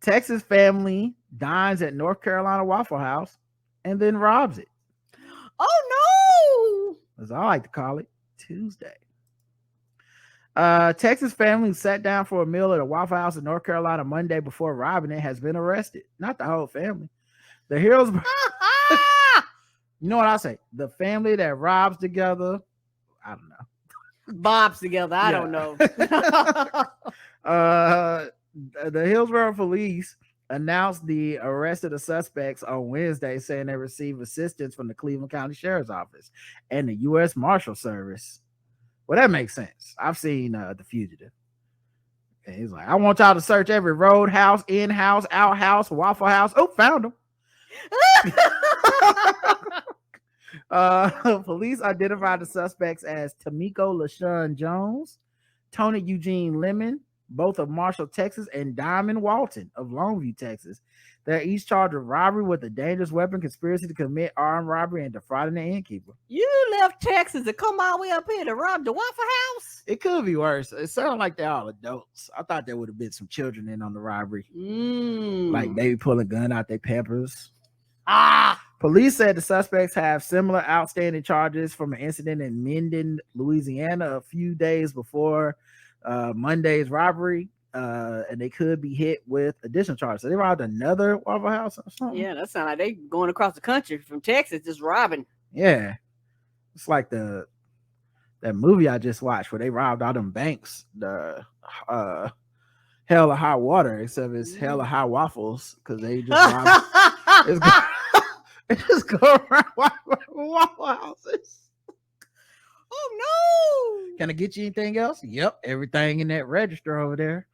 Texas family dines at North Carolina Waffle House and then robs it. Oh no! As I like to call it, Tuesday. Texas family sat down for a meal at a Waffle House in North Carolina Monday before robbing it has been arrested. Not the whole family. The heroes. You know what I say? The family that robs together. I don't know. Bobs together. I don't know. The Hillsborough police announced the arrest of the suspects on Wednesday, saying they received assistance from the Cleveland County Sheriff's Office and the U.S. Marshal Service. Well, that makes sense. I've seen The Fugitive. And he's like, I want y'all to search every roadhouse, in-house, outhouse, Waffle House. Oh, found them. Police identified the suspects as Tamiko LaShawn Jones, Tony Eugene Lemon, both of Marshall, Texas, and Diamond Walton of Longview, Texas. They're each charged with robbery with a dangerous weapon, conspiracy to commit armed robbery, and defrauding the innkeeper. You left Texas to come all the way up here to rob the Waffle House? It could be worse. It sounded like they're all adults. I thought there would have been some children in on the robbery. Like maybe pulling a gun out their pampers. Police said the suspects have similar outstanding charges from an incident in Minden, Louisiana, a few days before Monday's robbery, and they could be hit with additional charges. So they robbed another Waffle House or something. Yeah, that sounds like they going across the country from Texas just robbing. Yeah, it's like that movie I just watched where they robbed all them banks. The Hell or High Water, except it's Hell or High Waffles, because they just robbed. They just go around Waffle Houses. Oh no! Can I get you anything else? Yep, everything in that register over there.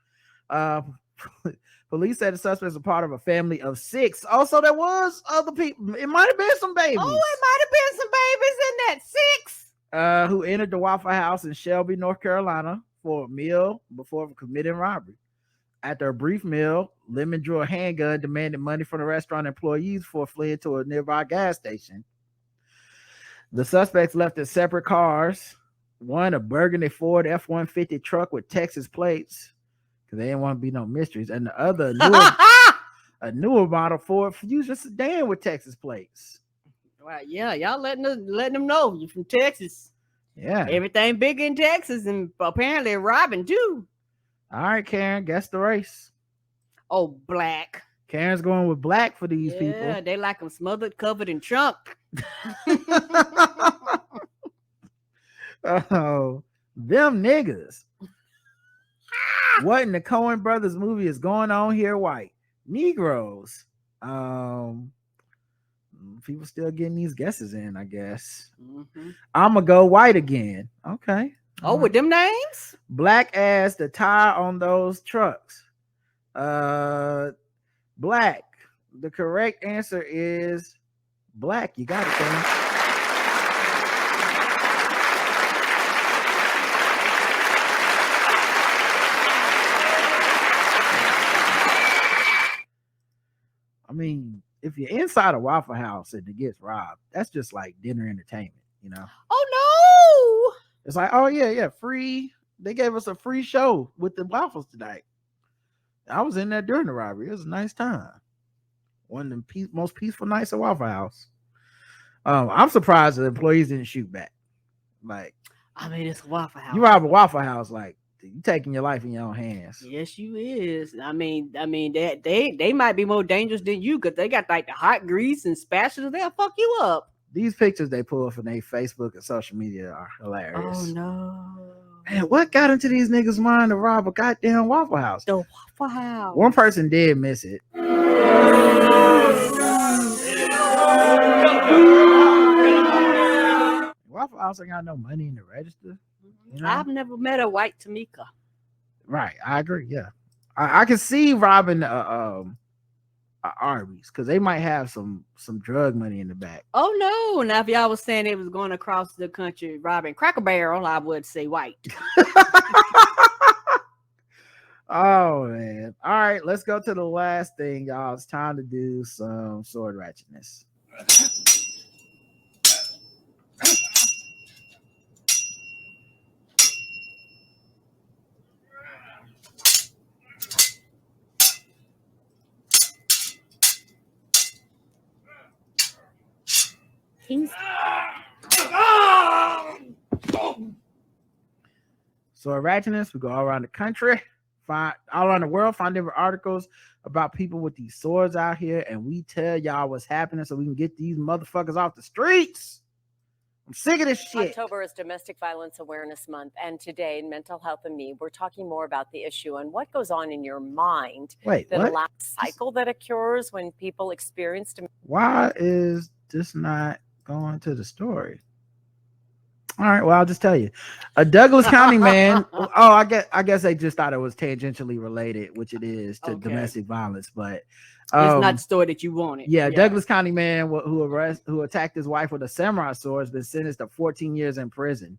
Police said the suspects are part of a family of 6. Also, there was other people. It might have been some babies. Oh, it might have been some babies in that 6. Who entered the Waffle House in Shelby, North Carolina for a meal before committing robbery. After a brief meal, Lemon drew a handgun, demanded money from the restaurant employees before fleeing to a nearby gas station. The suspects left in separate cars. One, a burgundy Ford F-150 truck with Texas plates, because they didn't want to be no mysteries. And the other, a newer model Ford Fusion sedan with Texas plates. Well, yeah, y'all letting them know you from Texas. Yeah. Everything big in Texas, and apparently robbing too. All right, Karen, guess the race. Oh, black. Karen's going with black for these people. Yeah, they like them smothered, covered in Trump. Oh, them niggas. What in the Coen Brothers movie is going on here? White Negroes. People still getting these guesses in, I guess. Mm-hmm. I'm gonna go white again. Okay. Oh, with them names? Black as the tire on those trucks. Black. The correct answer is black. You got it, Karen. I mean, if you're inside a Waffle House and it gets robbed, that's just like dinner entertainment, you know? Oh, no. It's like, oh, yeah, free. They gave us a free show with the waffles tonight. I was in there during the robbery. It was a nice time. One of the most peaceful nights at Waffle House. I'm surprised the employees didn't shoot back. Like, I mean, it's a Waffle House. You rob a Waffle House, like, you taking your life in your own hands. Yes, you is. I mean, they might be more dangerous than you because they got like the hot grease and spatulas. They'll fuck you up. These pictures they pull from their Facebook and social media are hilarious. Oh no. Man, what got into these niggas' mind to rob a goddamn Waffle House? The Waffle House. One person did miss it. Waffle House ain't got no money in the register. You know? I've never met a white Tamika. Right, I agree. Yeah, I can see robbing Arby's because they might have some drug money in the back. Oh no! Now if y'all was saying it was going across the country robbing Cracker Barrel, I would say white. Oh man! All right, let's go to the last thing, y'all. It's time to do some sword ratchetness. So at Ratchetness, we go all around the country, find all around the world, find different articles about people with these swords out here, and we tell y'all what's happening so we can get these motherfuckers off the streets. I'm sick of this shit. October is Domestic Violence Awareness Month, and today in Mental Health and Me, we're talking more about the issue and what goes on in your mind. Wait, that what? allows cycle that occurs when people experience. Why is this not going to the story? All right, well, I'll just tell you. A Douglas County man. I guess they just thought it was tangentially related, which it is to domestic violence, but it's not the story that you wanted. Yeah, Douglas County man who attacked his wife with a samurai sword has been sentenced to 14 years in prison.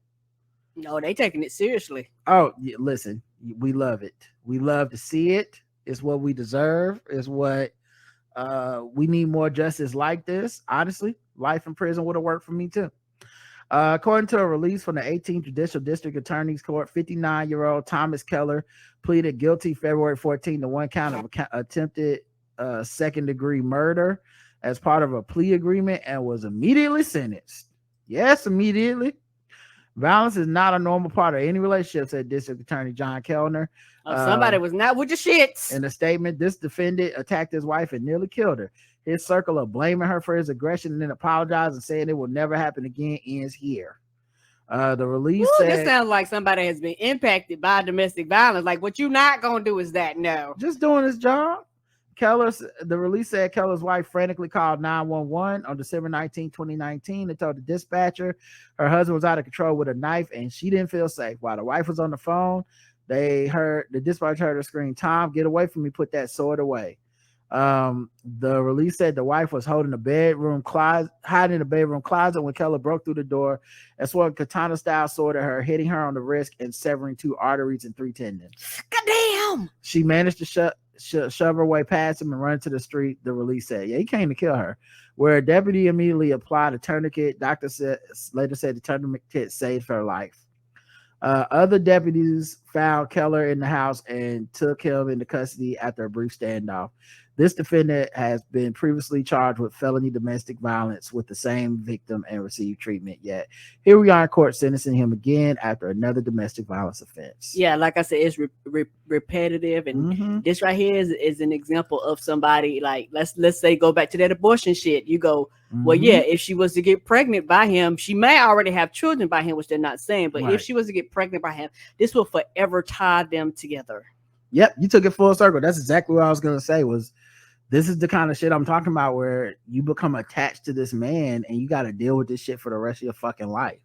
No, they taking it seriously. Oh, yeah, listen, we love it. We love to see it. It's what we deserve. It's what we need more justice like this. Honestly, life in prison would have worked for me too. According to a release from the 18th Judicial District Attorney's Court, 59-year-old Thomas Keller pleaded guilty February 14 to one count of attempted second-degree murder as part of a plea agreement and was immediately sentenced. Yes, immediately. Violence is not a normal part of any relationship, said District Attorney John Kellner. Somebody was not with the shits. In a statement, this defendant attacked his wife and nearly killed her. His circle of blaming her for his aggression and then apologizing and saying it will never happen again ends here. The release said, this sounds like somebody has been impacted by domestic violence. Like, what you not gonna do is that? No, just doing his job. The release said Keller's wife frantically called 911 on December 19, 2019 and told the dispatcher her husband was out of control with a knife and she didn't feel safe. While the wife was on the phone, the dispatcher heard her scream, "Tom, get away from me, put that sword away." The release said the wife was hiding in the bedroom closet when Keller broke through the door and swung a katana style sword at her, hitting her on the wrist and severing 2 arteries and 3 tendons. Goddamn! She managed to shove her way past him and run to the street, the release said. Yeah, he came to kill her. Where a deputy immediately applied a tourniquet. Doctor later said the tourniquet saved her life. Other deputies found Keller in the house and took him into custody after a brief standoff. This defendant has been previously charged with felony domestic violence with the same victim and received treatment. Yet here we are in court sentencing him again after another domestic violence offense. Yeah, like I said, it's repetitive, and this right here is an example of somebody like let's say go back to that abortion shit. You go, well, yeah, if she was to get pregnant by him, she may already have children by him, which they're not saying, but if she was to get pregnant by him, this will forever tie them together. Yep, you took it full circle. That's exactly what I was gonna say. This is the kind of shit I'm talking about, where you become attached to this man and you got to deal with this shit for the rest of your fucking life,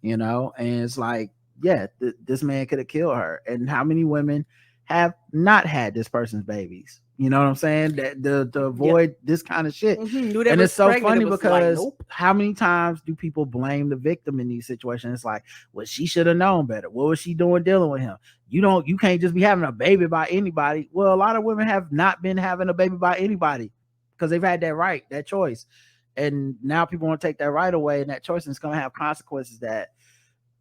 you know? And it's like, yeah, this man could have killed her. And how many women have not had this person's babies? You know what I'm saying? That to avoid this kind of shit. And it's so funny because how many times do people blame the victim in these situations? It's like, well, she should have known better. What was she doing dealing with him? You can't just be having a baby by anybody. Well, a lot of women have not been having a baby by anybody because they've had that right, that choice. And now people want to take that right away, and that choice is going to have consequences that,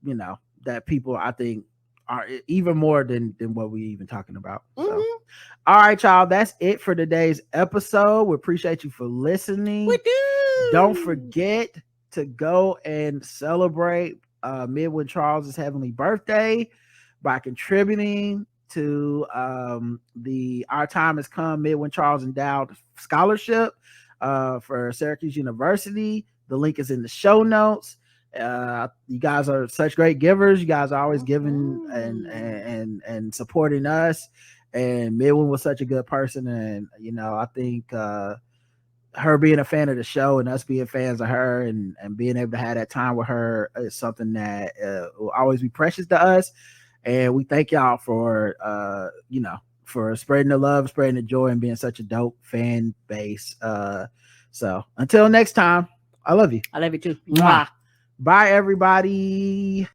you know, that people, I think, are even more than what we even talking about. So, all right, y'all, that's it for today's episode. We appreciate you for listening. We do. Don't forget to go and celebrate Midwin Charles's heavenly birthday by contributing to the Our Time Has Come Midwin Charles Endowed Scholarship for Syracuse University. The link is in the show notes. You guys are such great givers. You guys are always giving and supporting us. And Midwin was such a good person, and you know, I think her being a fan of the show and us being fans of her and being able to have that time with her is something that will always be precious to us. And we thank y'all for you know, for spreading the love, spreading the joy, and being such a dope fan base. So until next time, I love you. I love you too. Mwah. Bye, everybody.